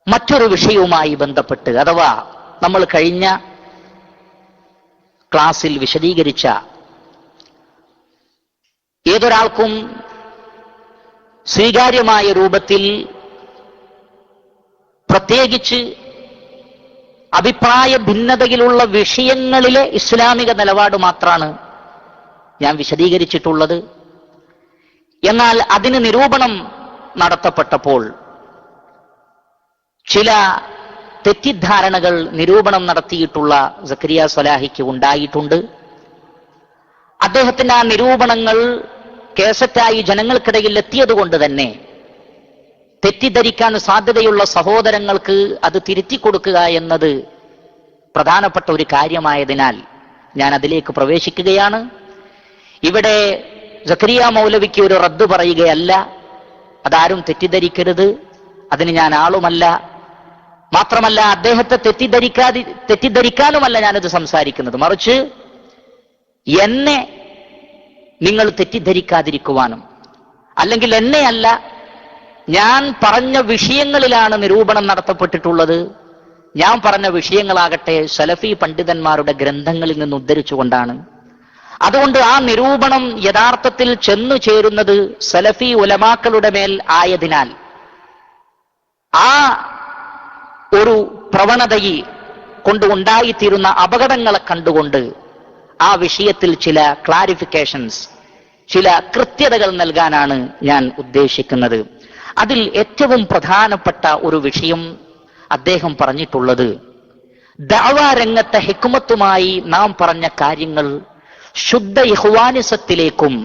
മറ്റൊരു വിഷയവുമായി ബന്ധപ്പെട്ട്, അഥവാ നമ്മൾ കഴിഞ്ഞ ക്ലാസ്സിൽ വിശദീകരിച്ച ഏതൊരാൾക്കും സ്വീകാര്യമായ രൂപത്തിൽ പ്രത്യേകിച്ച് അഭിപ്രായ ഭിന്നതയിലുള്ള വിഷയങ്ങളിലെ ഇസ്ലാമിക നിലപാട് മാത്രമാണ് ഞാൻ വിശദീകരിച്ചിട്ടുള്ളത്. എന്നാൽ അതിന് നിരൂപണം നടത്തപ്പെട്ടപ്പോൾ ചില തെറ്റിദ്ധാരണകൾ നിരൂപണം നടത്തിയിട്ടുള്ള സക്കരിയ സ്വലാഹിക്ക് ഉണ്ടായിട്ടുണ്ട്. അദ്ദേഹത്തിന്റെ ആ നിരൂപണങ്ങൾ കേസറ്റായി ജനങ്ങൾക്കിടയിൽ എത്തിയതുകൊണ്ട് തന്നെ തെറ്റിദ്ധരിക്കാൻ സാധ്യതയുള്ള സഹോദരങ്ങൾക്ക് അത് തിരുത്തി കൊടുക്കുക എന്നത് പ്രധാനപ്പെട്ട ഒരു കാര്യമായതിനാൽ ഞാൻ അതിലേക്ക് പ്രവേശിക്കുകയാണ്. ഇവിടെ സക്കരിയ മൗലവിക്ക് ഒരു റദ്ദ് പറയുകയല്ല, അതാരും തെറ്റിദ്ധരിക്കരുത്, അതിന് ഞാൻ ആളുമല്ല. മാത്രമല്ല അദ്ദേഹത്തെ തെറ്റിദ്ധരിക്കാനുമല്ല ഞാനിത് സംസാരിക്കുന്നത്, മറിച്ച് എന്നെ നിങ്ങൾ തെറ്റിദ്ധരിക്കാതിരിക്കുവാനും, അല്ലെങ്കിൽ എന്നെയല്ല, ഞാൻ പറഞ്ഞ വിഷയങ്ങളിലാണ് നിരൂപണം നടത്തപ്പെട്ടിട്ടുള്ളത്. ഞാൻ പറഞ്ഞ വിഷയങ്ങളാകട്ടെ സലഫി പണ്ഡിതന്മാരുടെ ഗ്രന്ഥങ്ങളിൽ നിന്ന് ഉദ്ധരിച്ചുകൊണ്ടാണ്. അതുകൊണ്ട് ആ നിരൂപണം യഥാർത്ഥത്തിൽ ചെന്നു ചേരുന്നത് സലഫി ഉലമാക്കളുടെ മേൽ ആയതിനാൽ ആ ഒരു പ്രവണതയെ കൊണ്ട് ഉണ്ടായിത്തീരുന്ന അപകടങ്ങളെ കണ്ടുകൊണ്ട് ആ വിഷയത്തിൽ ചില ക്ലാരിഫിക്കേഷൻസ്, ചില കൃത്യതകൾ നൽകാനാണ് ഞാൻ ഉദ്ദേശിക്കുന്നത്. അതിൽ ഏറ്റവും പ്രധാനപ്പെട്ട ഒരു വിഷയം അദ്ദേഹം പറഞ്ഞിട്ടുള്ളത്, ദഅവാ രംഗത്തെ ഹിക്മത്തുമായി നാം പറഞ്ഞ കാര്യങ്ങൾ ശുദ്ധ ഇഖ്വാനിസത്തിലേക്കും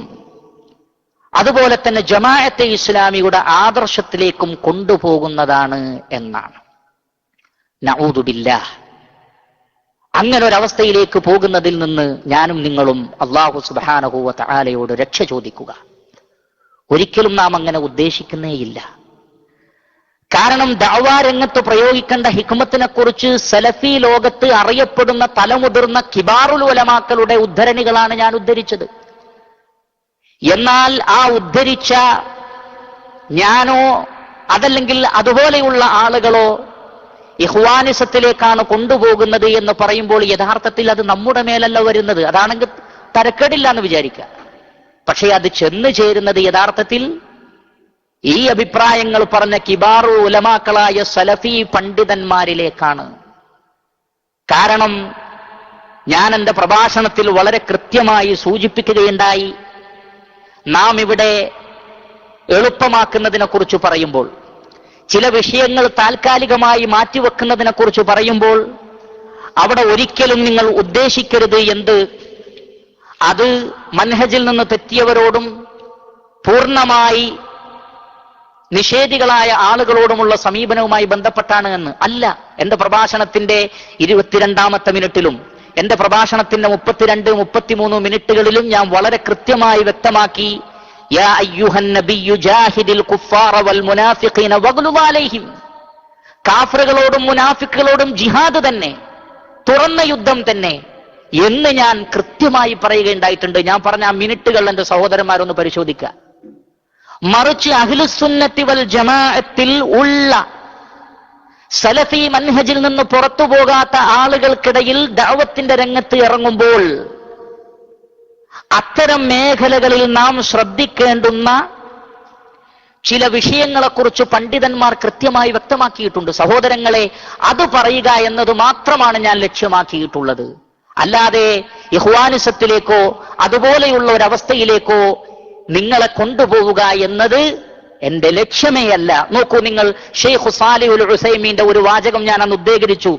അതുപോലെ തന്നെ ജമാഅത്തെ ഇസ്ലാമിയുടെ ആദർശത്തിലേക്കും കൊണ്ടുപോകുന്നതാണ് എന്നാണ്. നഊദു ബില്ലാഹ്. അങ്ങനെ ഒരവസ്ഥയിലേക്ക് പോകുന്നതിൽ നിന്ന് ഞാനും നിങ്ങളും അല്ലാഹു സുബ്ഹാനഹു വ തആലയോട് രക്ഷ ചോദിക്കുക. ഒരിക്കലും നാം അങ്ങനെ ഉദ്ദേശിക്കുന്നേയില്ല. കാരണം ദഅവാ രംഗത്ത് പ്രയോഗിക്കേണ്ട ഹിക്മത്തിനെ കുറിച്ച് സലഫി ലോകത്ത് അറിയപ്പെടുന്ന തലമുതിർന്ന കിബാറുൽ ഉലമാക്കളുടെ ഉദ്ധരണികളാണ് ഞാൻ ഉദ്ധരിച്ചത്. എന്നാൽ ആ ഉദ്ധരിച്ച ഞാനോ അതല്ലെങ്കിൽ അതുപോലെയുള്ള ആളുകളോ ഇഖ്വാനിസത്തിലേക്കാണ് കൊണ്ടുപോകുന്നത് എന്ന് പറയുമ്പോൾ യഥാർത്ഥത്തിൽ അത് നമ്മുടെ മേലല്ല വരുന്നത്. അതാണെങ്കിൽ തരക്കേടില്ല എന്ന് വിചാരിക്കുക. പക്ഷേ അത് ചെന്നു ചേരുന്നത് യഥാർത്ഥത്തിൽ ഈ അഭിപ്രായങ്ങൾ പറഞ്ഞ കിബാറു ഉലമാക്കളായ സലഫി പണ്ഡിതന്മാരിലേക്കാണ്. കാരണം ഞാൻ എൻ്റെ പ്രഭാഷണത്തിൽ വളരെ കൃത്യമായി സൂചിപ്പിക്കുകയുണ്ടായി, നാം ഇവിടെ എളുപ്പമാക്കുന്നതിനെ കുറിച്ച് പറയുമ്പോൾ, ചില വിഷയങ്ങൾ താൽക്കാലികമായി മാറ്റിവെക്കുന്നതിനെ കുറിച്ച് പറയുമ്പോൾ അവിടെ ഒരിക്കലും നിങ്ങൾ ഉദ്ദേശിക്കരുത് എന്ത്, അത് മൻഹജിൽ നിന്ന് തെറ്റിയവരോടും പൂർണ്ണമായി നിഷേധികളായ ആളുകളോടുമുള്ള സമീപനവുമായി ബന്ധപ്പെട്ടാണ് എന്ന് അല്ല. എന്റെ പ്രഭാഷണത്തിന്റെ 22ാമത്തെ മിനിറ്റിലും എന്റെ പ്രഭാഷണത്തിന്റെ 32, 33 മിനിറ്റുകളിലും ഞാൻ വളരെ കൃത്യമായി വ്യക്തമാക്കി, യാ അയ്യുഹൻ നബിയ്യു ജാഹിദിൽ കുഫാറ വൽ മുനാഫിഖീന വഗ്ലുദ് അലൈഹിം. കാഫിറുകളോടും മുനാഫിക്കുകളോടും ജിഹാദ് തന്നെ, തുറന്ന യുദ്ധം തന്നെ എന്ന് ഞാൻ കൃത്യമായി പറയുകയുണ്ടായിട്ടുണ്ട്. ഞാൻ പറഞ്ഞ ആ മിനിറ്റുകൾ എന്റെ സഹോദരന്മാരൊന്ന് പരിശോധിക്കുക. മറിച്ച് അഹ്ലുസുന്നത്തി വൽ ജമാഅത്തിൽ ഉള്ള സലഫി മൻഹജിൽ നിന്ന് പുറത്തു പോകാത്ത ആളുകൾക്കിടയിൽ ദഅവത്തിന്റെ രംഗത്ത് ഇറങ്ങുമ്പോൾ അത്തരം മേഖലകളിൽ നാം ശ്രദ്ധിക്കേണ്ടുന്ന ചില വിഷയങ്ങളെക്കുറിച്ച് പണ്ഡിതന്മാർ കൃത്യമായി വ്യക്തമാക്കിയിട്ടുണ്ട്. സഹോദരങ്ങളെ, അത് പറയുക എന്നത് മാത്രമാണ് ഞാൻ ലക്ഷ്യമാക്കിയിട്ടുള്ളത്. അല്ലാതെ ഇഖ്വാനിസത്തിലേക്കോ അതുപോലെയുള്ള ഒരവസ്ഥയിലേക്കോ നിങ്ങളെ കൊണ്ടുപോവുക എന്നത് എന്റെ ലക്ഷ്യമേ അല്ല. നോക്കൂ, നിങ്ങൾ ഷെയ്ഖ് സാലിഹുൽ ഉസൈമീന്റെ ഒരു വാചകം ഞാൻ അന്ന് ഉദ്ധരിച്ചു.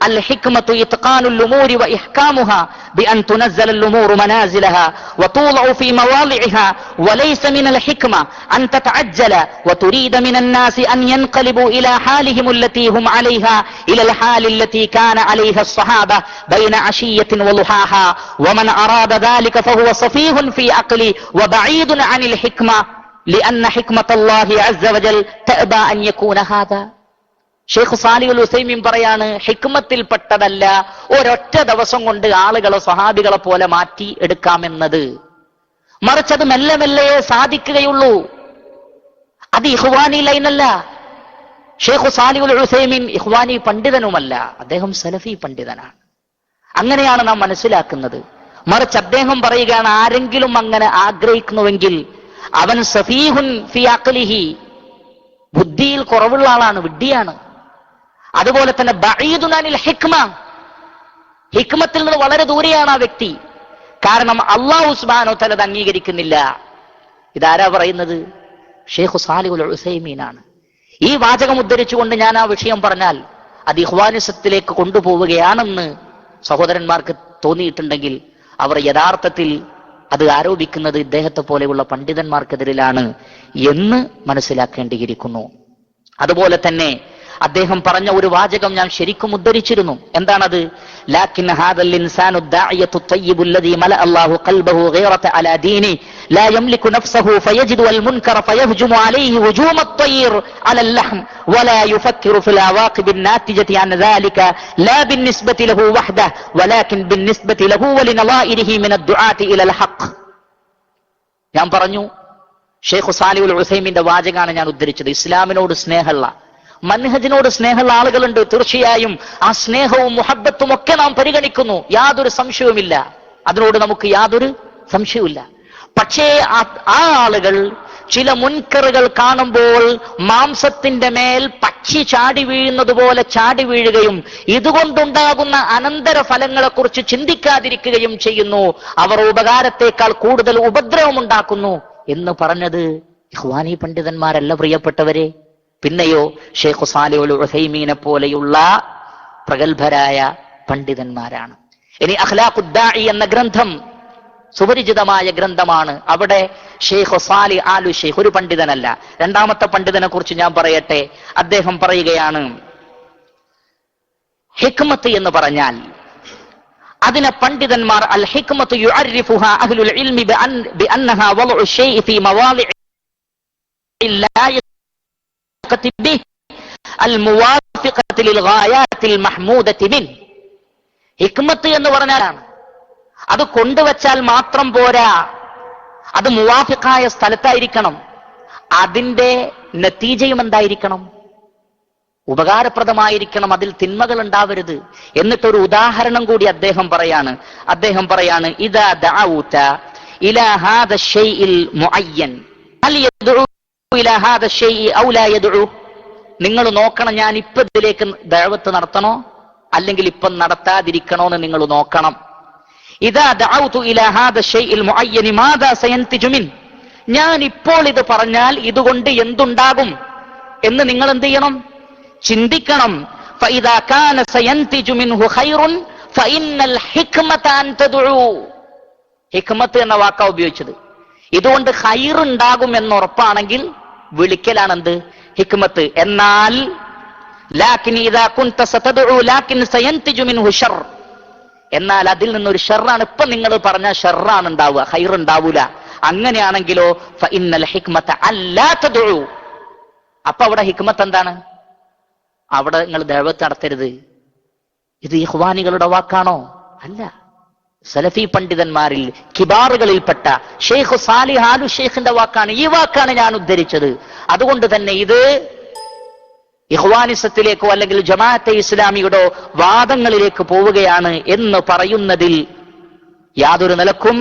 അൽ ഹിക്മത്തു ഇത്ഖാനുൽ ഉമൂരി വ ഇഹ്കാമുഹാ ബിഅൻ തുനസ്സല അൽ ഉമൂറു മനാസിലഹാ വതൂളഉ ഫീ മവാളിഇഹാ വലൈസ മിനൽ ഹിക്മ അൻ തതഅജ്ജല വതുരീദ മിനൻ നാസി അൻ യൻഖലിബു ഇലാ ഹാലിഹിം അല്ലതി ഹും അലൈഹാ ഇലൽ ഹാലി അല്ലതി കാന അലൈഹാ അസ്സഹാബ ബൈന അശിയ്യത്തിൻ വളുഹാഹാ വമൻ അറാദ ദാലിക ഫഹുവ സഫീഹുൻ ഫീ അഖ്ലി വബഈദുൻ അനിൽ ഹിക്മ ലിഅന്ന ഹിക്മത്തല്ലാഹി അസ്സ വജൽ തഅബാ അൻ യകൂന ഹാദാ. ഷെയ്ഖ് സാലിഹുൽ ഉസൈമീൻ പറയാണ്, ഹിക്മത്തിൽപ്പെട്ടതല്ല ഒരൊറ്റ ദിവസം കൊണ്ട് ആളുകളെ സ്വഹാബികളെ പോലെ മാറ്റി എടുക്കാമെന്നത്. മറിച്ച് അത് മെല്ലെ മെല്ലെ സാധിക്കുകയുള്ളൂ. അത് ഇഖ്വാനി ലൈനല്ല. ഷെയ്ഖ് സാലിഹുൽ ഉസൈമീൻ ഇഖ്വാനി പണ്ഡിതനുമല്ല, അദ്ദേഹം സലഫി പണ്ഡിതനാണ്. അങ്ങനെയാണ് നാം മനസ്സിലാക്കുന്നത്. മറിച്ച് അദ്ദേഹം പറയുകയാണ്, ആരെങ്കിലും അങ്ങനെ ആഗ്രഹിക്കുന്നുവെങ്കിൽ അവൻ സഫീഹുൻ ഫി അഖ്ലിഹി, ബുദ്ധിയിൽ കുറവുള്ള ആളാണ്, വിഡ്ഢിയാണ്. അതുപോലെ തന്നെ ബഈദുൻ അനിൽ ഹിക്മ, ഹിക്മത്തിൽ നിന്ന് വളരെ ദൂരെയാണ് ആ വ്യക്തി. കാരണം അല്ലാഹു സുബ്ഹാനഹു വ തആല അത് അംഗീകരിക്കുന്നില്ല. ഇതാരാ പറയുന്നത്? ഷെയ്ഖ് സാലിഹുൽ ഉസൈമീനാണ്. ഈ വാചകം ഉദ്ധരിച്ചുകൊണ്ട് ഞാൻ ആ വിഷയം പറഞ്ഞാൽ അത് ഇഖ്വാനിസത്തിലേക്ക് കൊണ്ടുപോവുകയാണെന്ന് സഹോദരന്മാർക്ക് തോന്നിയിട്ടുണ്ടെങ്കിൽ അവർ യഥാർത്ഥത്തിൽ അത് ആരോപിക്കുന്നത് ഇദ്ദേഹത്തെ പോലെയുള്ള പണ്ഡിതന്മാർക്കെതിരിലാണ് എന്ന് മനസ്സിലാക്കേണ്ടിയിരിക്കുന്നു. അതുപോലെ തന്നെ അദ്ദേഹം പറഞ്ഞ ഒരു വാചകം ഞാൻ ശരിക്കും ഉദ്ധരിച്ചിരുന്നു. എന്താണത്? ലാകിൻ ഹാദൽ ഇൻസാനു ദാഇയതു ത്വയ്യിബു അല്ലദീ മല അല്ലാഹു ഖൽബഹു ഗൈറത അലാ ദീനി ലാ യംലികു നഫ്സഹു ഫയജിദു അൽ മുൻകറ ഫയഹ്ജുമു അലൈഹി ഹുജൂമ അത്വയ്ർ അലൽ ലഹ്ം വലാ യുഫക്കിറു ഫിൽ അവാഖിബി നാതിജതി അൻ ദാലിക ലാ ബിന്നിസ്ബതി ലഹു വഹ്ദഹു വലാകിൻ ബിന്നിസ്ബതി ലഹു വലിനവാഇരിഹി മിന അദ്ദുആതി ഇലൽ ഹഖ്. ഞാൻ പറഞ്ഞു, ഷെയ്ഖ് സാലിഹുൽ ഉസൈമീന്റെ വാചകമാണ് ഞാൻ ഉദ്ധരിച്ചത്. ഇസ്ലാമിനോട് സ്നേഹമുള്ള, മൻഹജിനോട് സ്നേഹമുള്ള ആളുകളുണ്ട്. തീർച്ചയായും ആ സ്നേഹവും മുഹബ്ബത്തും ഒക്കെ നാം പരിഗണിക്കുന്നു, യാതൊരു സംശയവുമില്ല, അതിനോട് നമുക്ക് യാതൊരു സംശയവുമില്ല. പക്ഷേ ആ ആളുകൾ ചില മുൻകറുകൾ കാണുമ്പോൾ മാംസത്തിന്റെ മേൽ പക്ഷി ചാടി വീഴുന്നത് പോലെ ചാടി വീഴുകയും ഇതുകൊണ്ടുണ്ടാകുന്ന അനന്തര ഫലങ്ങളെ കുറിച്ച് ചിന്തിക്കാതിരിക്കുകയും ചെയ്യുന്നു. അവർ ഉപകാരത്തെക്കാൾ കൂടുതൽ ഉപദ്രവം ഉണ്ടാക്കുന്നു എന്ന് പറഞ്ഞത് ഇഖ്വാനി പണ്ഡിതന്മാരല്ല പ്രിയപ്പെട്ടവരെ, പിന്നെയോ ഷെയ്ഖ് സാലിഹുൽ ഉസൈമീനെ പോലെയുള്ള പ്രഗത്ഭരായ പണ്ഡിതന്മാരാണ്. ഇനി അഖ്ലാഖുദ് ദാഇ എന്ന ഗ്രന്ഥം സുപരിചിതമായ ഗ്രന്ഥമാണ്. അവിടെ ഷെയ്ഖ് സാലിഹ് ആലു ഷെയ്ഖ് ഒരു പണ്ഡിതനല്ല. രണ്ടാമത്തെ പണ്ഡിതനെ കുറിച്ച് ഞാൻ പറയട്ടെ. അദ്ദേഹം പറയുകയാണ്, ഹിക്മത്ത് എന്ന് പറഞ്ഞാൽ അതിനെ പണ്ഡിതന്മാർ അൽ ഹിക്മത്ത് യുഅർരിഫുഹാ അഹ്ലുൽ ഇൽമി ബിഅന്നഹാ വളഉ ശൈഇ ഫീ മവാളിഇ ലാ ബിഹി അൽ മുവാഫിഖത്തി ലിൽ ഗായാത്തിൽ മഹ്മൂദത്തി മിൻ. ഹിക്മത്ത് എന്ന് പറഞ്ഞാലാണ് അത് കൊണ്ടുവച്ചാൽ മാത്രം പോരാ, അത് മുവാഫിഖായ സ്ഥലത്തായിരിക്കണം. അതിന്റെ നതീജയും എന്തായിരിക്കണം? ഉപകാരപ്രദമായിരിക്കണം, അതിൽ തിന്മകൾ ഉണ്ടാവരുത്. എന്നിട്ടൊരു ഉദാഹരണം കൂടി അദ്ദേഹം പറയാണ് ഇദാ ദഅൗത ഇലാ ഹാദ ശൈഇൽ മുഅയ്യൻ ഹൽ യദ്ഉ ഇലാ ഹാദ ശൈഇ ഔ ലാ യദ്ഉ. നിങ്ങൾ നോക്കണം, ഞാൻ ഇപ്പൊ ഇതിലേക്ക് ദഅവത്ത് നടത്തണോ അല്ലെങ്കിൽ ഇപ്പം നടത്താതിരിക്കണോ എന്ന് നിങ്ങൾ നോക്കണം. ഇദാ ദഅൗതു ഇലാ ഹാദ ശൈഇൽ മുഅയ്യൻ മാദാ സയൻതിജു മിൻ. ഞാൻ ഇപ്പോൾ ഇത് പറഞ്ഞാൽ ഇതുകൊണ്ട് എന്തുണ്ടാകും എന്ന് നിങ്ങൾ എന്ത് ചെയ്യണം? ചിന്തിക്കണം. ഫഇദാ കാന സയൻതിജു മിൻഹു ഖൈറുൻ ഫഇന്നൽ ഹിക്മത അൻ തദ്ഉ. ഹിക്മത്ത് എന്ന വാക്കാ ഉപയോഗിച്ചത്. ഇതുകൊണ്ട് ഖൈർ ഉണ്ടാകും എന്ന് ഉറപ്പാണെങ്കിൽ വിളിക്കലാണ് എന്ത്? ഹിക്മത്ത്. എന്നാൽ ലാകിൻ ഇദാ കുൻത സതദ്ഉ ലാകിൻ സയൻതിജു മിൻഹു ശർ, എന്നാൽ അതിൽ നിന്നൊരു ഷർറാണ് ഇപ്പൊ നിങ്ങൾ പറഞ്ഞ ഷർറാണ് ഉണ്ടാവുക, ഖൈർ ഉണ്ടാവൂല. അങ്ങനെയാണെങ്കിലോ ഫഇന്നൽ ഹിക്മത അല്ലാ തദ്ഉ. അപ്പൊ അവിടെ ഹിക്മത്ത് എന്താണ്? അവിടെ നിങ്ങൾ ദഅവത്ത് നടത്തരുത്. ഇത് ഇഖ്വാനികളുടെ വാക്കാണോ? അല്ല, സലഫി പണ്ഡിതന്മാരിൽ കിബാറുകളിൽപ്പെട്ട ഷെയ്ഖ് സാലിഹ് ആലു ഷെയ്ഖിന്റെ വാക്കാണ്. ഈ വാക്കാണ് ഞാൻ ഉദ്ധരിച്ചത്. അതുകൊണ്ട് തന്നെ ഇത് ഇഖ്വാനിസത്തിലേക്കോ അല്ലെങ്കിൽ ജമാഅത്തെ ഇസ്ലാമിയുടെ വാദങ്ങളിലേക്ക് പോവുകയാണ് എന്ന് പറയുന്നതിൽ യാതൊരു നിലക്കും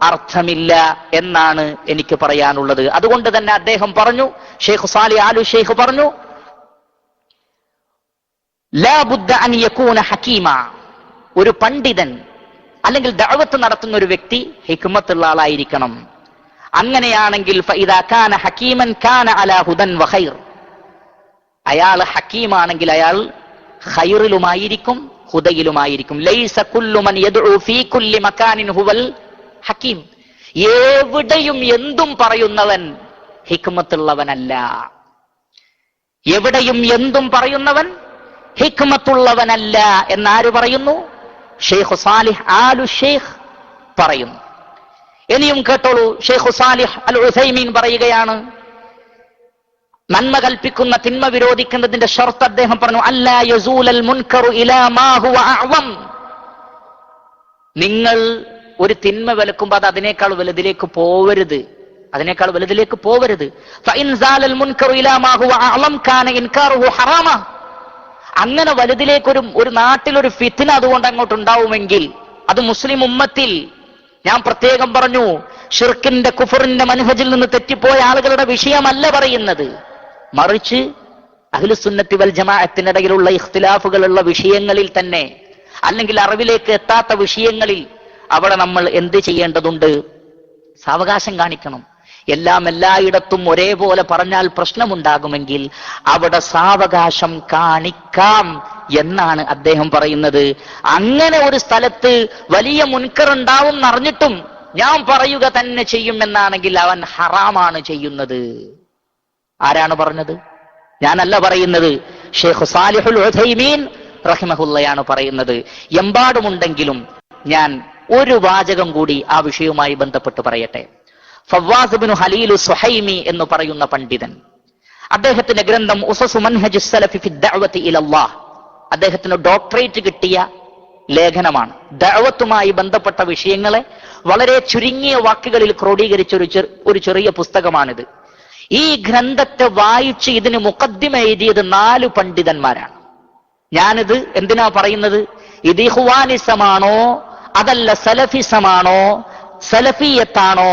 അർത്ഥമില്ല എന്നാണ് എനിക്ക് പറയാനുള്ളത്. അതുകൊണ്ട് തന്നെ അദ്ദേഹം പറഞ്ഞു, ഷെയ്ഖ് സാലിഹ് ആലു ഷെയ്ഖ് പറഞ്ഞു, ലാ ബുദ്ദ അൻ യകൂന ഹകീമ. ഒരു പണ്ഡിതൻ അല്ലെങ്കിൽ ദഅവത്ത് നടത്തുന്ന ഒരു വ്യക്തി ഹിക്മത്തുള്ള ആളായിരിക്കണം. അങ്ങനെയാണെങ്കിൽ ഫഇദാ കാന ഹകീമൻ കാന അലാ ഹുദൻ വഖൈർ. അയാൾ ഹക്കീമാണെങ്കിൽ അയാൾ ഖൈറിലുമായിരിക്കും ഹുദയിലുമായിരിക്കും. ലൈസ കുല്ലു മൻ യദ്ഉ ഫീ കുല്ലി മകാനിൻ ഹുവൽ ഹക്കീം. എവിടെയും എന്തും പറയുന്നവൻ ഹിക്മത്തുള്ളവനല്ല. എവിടെയും എന്തും പറയുന്നവൻ ഹിക്മത്തുള്ളവനല്ല എന്നാര് പറയുന്നു? ഷെയ്ഖ് സാലിഹ് ആലു ഷെയ്ഖ് പറയുന്നു. ഇനിയും കേട്ടോളൂ, ഷെയ്ഖ് സാലിഹ് അൽ ഉസൈമീൻ പറയുകയാണ്, നന്മ കൽപ്പിക്കുന്ന തിന്മ വിരോധിക്കുന്നതിന്റെ ഷർത്ത് അദ്ദേഹം പറഞ്ഞു, അല്ലാ യസൂലൽ മുൻകറു ഇലാ മാ ഹുവ അഅ്വം. നിങ്ങൾ ഒരു തിന്മ വിലക്കുമ്പോൾ അത് അതിനേക്കാൾ വലുതിലേക്ക് പോവരുത്. അതിനേക്കാൾ വലുതിലേക്ക് പോവരുത്. അങ്ങനെ വലുതിലേക്ക് ഒരു നാട്ടിലൊരു ഫിത്ന അതുകൊണ്ട് അങ്ങോട്ട് ഉണ്ടാവുമെങ്കിൽ അത് മുസ്ലിം ഉമ്മത്തിൽ, ഞാൻ പ്രത്യേകം പറഞ്ഞു, ഷിർക്കിന്റെ കുഫറിന്റെ മനഹജിൽ നിന്ന് തെറ്റിപ്പോയ ആളുകളുടെ വിഷയമല്ല പറയുന്നത്, മറിച്ച് അഹ്ലുസുന്നത്തി വൽ ജമാഅത്തിനിടയിലുള്ള ഇഖ്തിലാഫുകളുള്ള വിഷയങ്ങളിൽ തന്നെ, അല്ലെങ്കിൽ അറിവിലേക്ക് എത്താത്ത വിഷയങ്ങളിൽ അവിടെ നമ്മൾ എന്ത് ചെയ്യേണ്ടതുണ്ട്? സാവകാശം കാണിക്കണം. എല്ലാം എല്ലായിടത്തും ഒരേപോലെ പറഞ്ഞാൽ പ്രശ്നമുണ്ടാകുമെങ്കിൽ അവിടെ സാവകാശം കാണിക്കാം എന്നാണ് അദ്ദേഹം പറയുന്നത്. അങ്ങനെ ഒരു സ്ഥലത്ത് വലിയ മുൻകർ ഉണ്ടാവും എന്നറിഞ്ഞിട്ടും ഞാൻ പറയുക തന്നെ ചെയ്യുമെന്നാണെങ്കിൽ അവൻ ഹറാമാണ് ചെയ്യുന്നത്. ആരാണ് പറഞ്ഞത്? ഞാനല്ല പറയുന്നത്, ഷെയ്ഖ് സാലിഹുൽ ഉസൈമീൻ റഹിമഹുല്ലയാണ് പറയുന്നത്. എമ്പാടുമുണ്ടെങ്കിലും ഞാൻ ഒരു വാചകം കൂടി ആ വിഷയവുമായി ബന്ധപ്പെട്ട് പറയട്ടെ. ഫവാസ് ഇബ്നു ഖലീൽ സുഹൈമി എന്ന് പറയുന്ന പണ്ഡിതൻ, അദ്ദേഹത്തിന്റെ ഗ്രന്ഥം ഉസസു മൻഹജ് സലഫി ഫി ദഅവതി ഇലല്ലാഹ്, അദ്ദേഹത്തിന് ഡോക്ടറേറ്റ് കിട്ടിയ ലേഖനമാണ്. ദഅവത്തുമായി ബന്ധപ്പെട്ട വിഷയങ്ങളെ വളരെ ചുരുങ്ങിയ വാക്കുകളിൽ ക്രോഡീകരിച്ച ഒരു ചെറിയ പുസ്തകമാണിത്. ഈ ഗ്രന്ഥത്തെ വായിച്ച് ഇതിന് മുഖദ്ദിമ എഴുതിയത് 4 പണ്ഡിതന്മാരാണ്. ഞാനിത് എന്തിനാ പറയുന്നത്? ഇത് ഇഖ്വാനിസമാണോ അതല്ല സലഫിസമാണോ, സലഫിയത്താണോ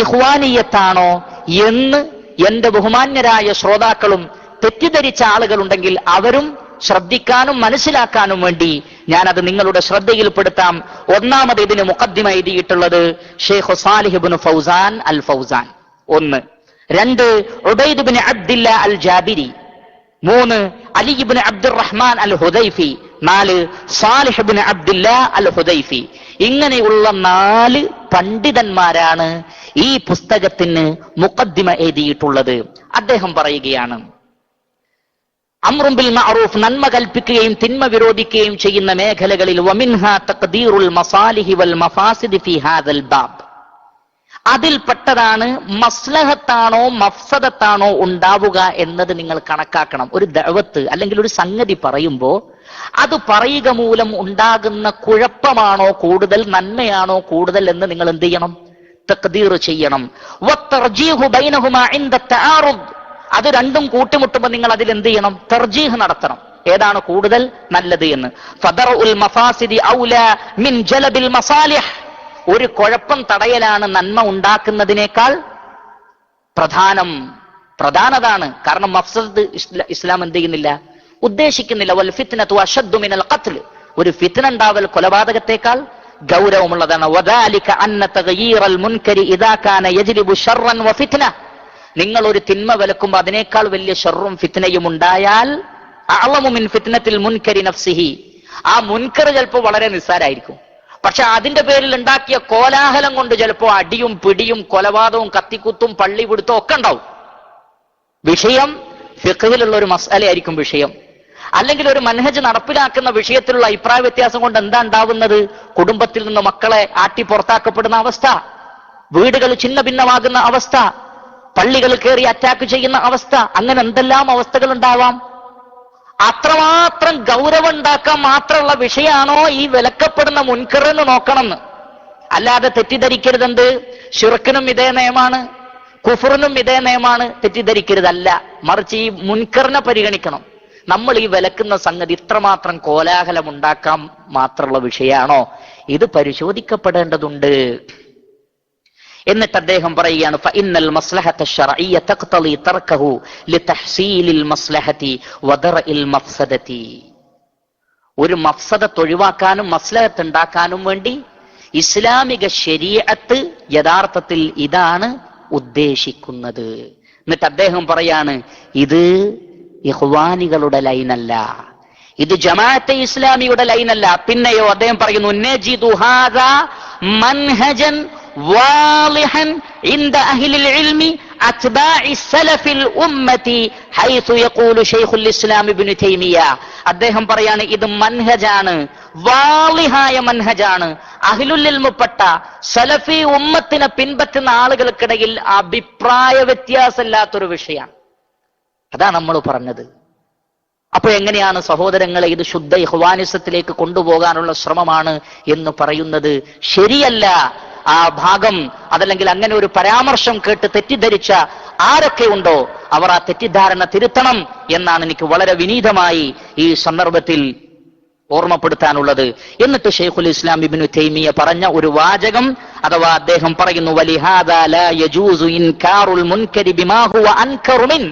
ഇഖ്വാനിയത്താണോ എന്ന് എന്റെ ബഹുമാന്യരായ ശ്രോതാക്കളും തെറ്റിദ്ധരിച്ച ആളുകളുണ്ടെങ്കിൽ അവരും ശ്രദ്ധിക്കാനും മനസ്സിലാക്കാനും വേണ്ടി ഞാനത് നിങ്ങളുടെ ശ്രദ്ധയിൽപ്പെടുത്താം. ഒന്നാമത് ഇതിന് മുഖദ്ദിമ എഴുതിയിട്ടുള്ളത് ഷെയ്ഖ് സാലിഹ് ഇബ്നു ഫൗസാൻ അൽ ഫൗസാൻ, 1. 2 ഉബൈദ് ഇബ്നു അബ്ദില്ല അൽ ജാബിരി, 3 Ali Ibnu Abdurahman al Hudaifi, 4 Salih Ibnu Abdillah al Hudaifi. ഇങ്ങനെയുള്ള 4 പണ്ഡിതന്മാരാണ് ഈ പുസ്തകത്തിന് മുഖദ്ദിമ എഴുതിയിട്ടുള്ളത്. അദ്ദേഹം പറയുകയാണ്, അംറുൻ ബിൽ മഅറൂഫ്, നന്മ കൽപ്പിക്കുകയും തിന്മ വിരോധിക്കുകയും ചെയ്യുന്ന മേഖലകളിൽ വമിൻഹാ തഖ്ദീറുൽ മസാലിഹി വൽ മഫാസിദ് ഫി ഹാദൽ ബാബ്, അതിൽപ്പെട്ടതാണ് മസ്ലഹത്താണോ മഫ്സദത്താണോ ഉണ്ടാവുക എന്നത് നിങ്ങൾ കണക്കാക്കണം. ഒരു ദഅവത്ത് അല്ലെങ്കിൽ ഒരു സംഗതി പറയുമ്പോൾ അത് പറയുക മൂലം ഉണ്ടാകുന്ന കുഴപ്പമാണോ കൂടുതൽ, നന്മയാണോ കൂടുതൽ എന്ന് നിങ്ങൾ എന്ത് ചെയ്യണം? തഖ്ദീർ ചെയ്യണം. വത്തർജീഹു ബൈനഹുമാ ഇൻദ തആറുദ്, അത് രണ്ടും കൂട്ടിമുട്ടുമ്പോൾ നിങ്ങൾ അതിൽ എന്ത് ചെയ്യണം? തർജീഹ് നടത്തണം, ഏതാണ് കൂടുതൽ നല്ലത് എന്ന്. ഫദറുൽ മഫാസിദി ഔലാ മിൻ ജലബിൽ മസാലിഹ്, ഒരു കുഴപ്പം തടയലാണ് നന്മ ഉണ്ടാക്കുന്നതിനേക്കാൾ പ്രധാനതാണ്. കാരണം മഫ്സദ് ഇസ്ലാം എന്ത് ചെയ്യുന്നില്ല, ഉദ്ദേശിക്കുന്നില്ല. വൽ ഫിത്നതു അശദ്ദു മിനൽ ഖത്ൽ, ഒരു ഫിത്ന ഉണ്ടാവൽ കൊലപാതകത്തെക്കാൾ ഗൗരവമുള്ളതാണ്. വദാലിക അന്ന തഗ്യീറൽ മുൻകരി ഇദാ കാന യജ്ലിബു ശർറൻ വഫിത്ന, നിങ്ങൾ ഒരു തിന്മ വിലക്കുമ്പോൾ അതിനേക്കാൾ വലിയ ഷർറും ഫിത്നയും ഉണ്ടായാൽ അഅളമു മിൻ ഫിത്നത്തിൽ മുൻകരി നഫ്സിഹി, ആ മുൻകർ ചിലപ്പോൾ വളരെ നിസ്സാരായിരിക്കും, പക്ഷെ അതിന്റെ പേരിൽ ഉണ്ടാക്കിയ കോലാഹലം കൊണ്ട് ചിലപ്പോൾ അടിയും പിടിയും കൊലപാതകവും കത്തിക്കുത്തും പള്ളി പിടുത്തവും ഒക്കെ ഉണ്ടാവും. വിഷയം ഫിഖ്ഹിലുള്ള ഒരു മസ്അലയായിരിക്കും വിഷയം, അല്ലെങ്കിൽ ഒരു മൻഹജ് നടപ്പിലാക്കുന്ന വിഷയത്തിലുള്ള അഭിപ്രായ വ്യത്യാസം കൊണ്ട് എന്താ ഉണ്ടാവുന്നത്? കുടുംബത്തിൽ നിന്ന് മക്കളെ ആട്ടി പുറത്താക്കപ്പെടുന്ന അവസ്ഥ, വീടുകൾ ഛിന്ന ഭിന്നമാകുന്ന അവസ്ഥ, പള്ളികൾ കയറി അറ്റാക്ക് ചെയ്യുന്ന അവസ്ഥ, അങ്ങനെ എന്തെല്ലാം അവസ്ഥകൾ ഉണ്ടാവാം. അത്രമാത്രം ഗൗരവം ഉണ്ടാക്കാൻ മാത്രമുള്ള വിഷയമാണോ ഈ വിലക്കപ്പെടുന്ന മുൻകറെന്ന് നോക്കണമെന്ന്. അല്ലാതെ തെറ്റിദ്ധരിക്കരുതെന്ത്, ശിർക്കിനും ഇതേ നിയമമാണ്, കുഫറിനും ഇതേ നിയമമാണ്, തെറ്റിദ്ധരിക്കരുതല്ല. മറിച്ച് ഈ മുൻകറിനെ പരിഗണിക്കണം. നമ്മൾ ഈ വിലക്കുന്ന സംഗതി ഇത്രമാത്രം കോലാഹലം ഉണ്ടാക്കാൻ മാത്രമുള്ള വിഷയമാണോ, ഇത് പരിശോധിക്കപ്പെടേണ്ടതുണ്ട്. എന്നിട്ട് അദ്ദേഹം പറയുകയാണ്, ഫഇന്നൽ മസ്ലഹത ശർഇയ്യ തഖ്തളി തർക്കഹു ലിതഹ്സീലിൽ മസ്ലഹതി വദറഇൽ മഫ്സദതി, ഒരു മഫ്സദത്ത് ഒഴിവാക്കാനും മസ്ലഹത്ത് ഉണ്ടാക്കാനും വേണ്ടി ഇസ്ലാമിക ശരീഅത്ത് യഥാർത്ഥത്തിൽ ഇതാണ് ഉദ്ദേശിക്കുന്നത്. എന്നിട്ട് അദ്ദേഹം പറയാണ്, ഇത് ഇഖ്വാനികളുടെ ലൈനല്ല, ഇത് ജമാഅത്തെ ഇസ്ലാമിയുടെ ലൈനല്ല. പിന്നെയോ അദ്ദേഹം പറയുന്നു, നജിദു ഹാദാ മൻഹജൻ വാളിഹൻ ഇൻദ അഹ്ലിൽ ഇൽമി അത്ബാഇ സലഫിൽ ഉമ്മത്തി ഹൈസു യഖൂലു ശൈഖുൽ ഇസ്ലാം ഇബ്നു തൈമിയ. അദ്ദേഹം പറയാണ്, ഇത് മൻഹജാണ്, വാളിഹായ മൻഹജാണ്, അഹ്ലുൽ ഇൽമുപ്പെട്ട സലഫി ഉമ്മത്തിനെ പിൻപറ്റുന്ന ആളുകൾക്കിടയിൽ അഭിപ്രായ വ്യത്യാസമില്ലാത്തൊരു വിഷയമാണ്. അതാണ് നമ്മൾ പറഞ്ഞത്. അപ്പൊ എങ്ങനെയാണ് സഹോദരങ്ങളെ ഇത് ശുദ്ധ ഇഖ്വാനിസത്തിലേക്ക് കൊണ്ടുപോകാനുള്ള ശ്രമമാണ് എന്ന് പറയുന്നത്? ശരിയല്ല. ആ ഭാഗം അതല്ലെങ്കിൽ അങ്ങനെ ഒരു പരാമർശം കേട്ട് തെറ്റിദ്ധരിച്ച ആരൊക്കെ ഉണ്ടോ അവർ ആ തെറ്റിദ്ധാരണ തിരുത്തണം എന്നാണ് എനിക്ക് വളരെ വിനീതമായി ഈ സന്ദർഭത്തിൽ ഓർമ്മപ്പെടുത്താനുള്ളത്. എന്നിട്ട് ശൈഖുൽ ഇസ്ലാം ഇബ്നു തൈമിയ പറഞ്ഞ ഒരു വാചകം, അഥവാ അദ്ദേഹം പറയുന്നു, വലിഹാദാ ലാ യജൂസു ഇൻകാറുൽ മുൻകരി ബിമാ ഹുവ അൻകറു മിൻ.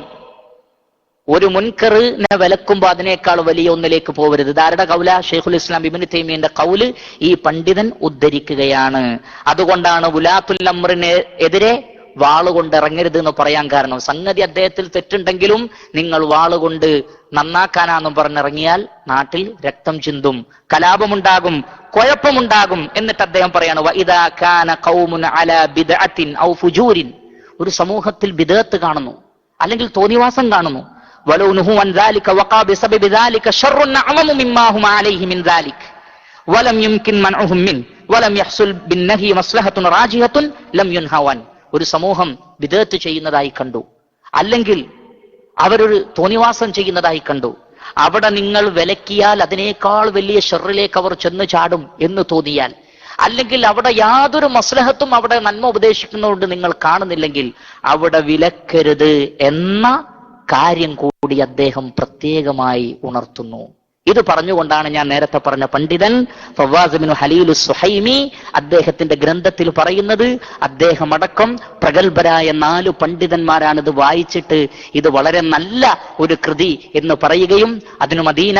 ഒരു മുൻകറിനെ വിലക്കുമ്പോൾ അതിനേക്കാൾ വലിയ ഒന്നിലേക്ക് പോകരുത്. ഇതാരുടെ കൗല? ശൈഖുൽ ഇസ്ലാം ഇബ്നു തൈമിയന്റെ കൗല് ഈ പണ്ഡിതൻ ഉദ്ധരിക്കുകയാണ്. അതുകൊണ്ടാണ് ഉലാത്തുൽ അംറിന് എതിരെ വാളുകൊണ്ട് ഇറങ്ങരുത് എന്ന് പറയാൻ കാരണം. സംഗതി അദ്ദേഹത്തിൽ തെറ്റുണ്ടെങ്കിലും നിങ്ങൾ വാളുകൊണ്ട് നന്നാക്കാനാന്നും പറഞ്ഞിറങ്ങിയാൽ നാട്ടിൽ രക്തം ചിന്തും, കലാപമുണ്ടാകും, കുഴപ്പമുണ്ടാകും. എന്നിട്ട് അദ്ദേഹം പറയാണ്, വഇദാ കാന ഖൗമുൻ അലാ ബിദ്അത്തിൻ ഔ ഫുജൂരിൻ. ഒരു സമൂഹത്തിൽ ബിദ്അത്ത് കാണുന്നു അല്ലെങ്കിൽ തോന്നിവാസം കാണുന്നു, വലൗ നുഹു അൻ ദാലിക വഖാ ബിസബബി ദാലിക ശർറുൻ അഅമമു മിമ്മാ ഹും അലൈഹി മിൻ ദാലിക വലം യുംകിൻ മൻഉഹും മിൻ വലം യഹ്സുൽ ബിന്നഹി മസ്ലഹത്തുൻ റാജിഹത്തുൻ ലം യുൻഹവൻ. ഒരു സമൂഹം ബിദ്അത്ത് ചെയ്യുന്നതായി കണ്ടു, അല്ലെങ്കിൽ അവരൊരു തോന്നിവാസം ചെയ്യുന്നതായി കണ്ടു, അവിടെ നിങ്ങൾ വിലക്കിയാൽ അതിനേക്കാൾ വലിയ ഷർറിലേക്ക് അവർ ചെന്ന് ചാടും എന്ന് തോന്നിയാൽ, അല്ലെങ്കിൽ അവിടെ യാതൊരു മസ്ലഹത്തും അവിടെ നന്മ ഉപദേശിക്കുന്നതുകൊണ്ട് നിങ്ങൾ കാണുന്നില്ലെങ്കിൽ അവിടെ വിലക്കരുത് എന്ന കാര്യം കൂടി അദ്ദേഹം പ്രത്യേകമായി ഉണർത്തുന്നു. ഇത് പറഞ്ഞുകൊണ്ടാണ് ഞാൻ നേരത്തെ പറഞ്ഞ പണ്ഡിതൻ ഫവാസ് ഇബ്നു ഹലീൽ സുഹൈമി അദ്ദേഹത്തിന്റെ ഗ്രന്ഥത്തിൽ പറയുന്നത്, അദ്ദേഹം അടക്കം പ്രഗത്ഭരായ 4 പണ്ഡിതന്മാരാണ് ഇത് വായിച്ചിട്ട് ഇത് വളരെ നല്ല ഒരു കൃതി എന്ന് പറയുകയും അതിന് മദീന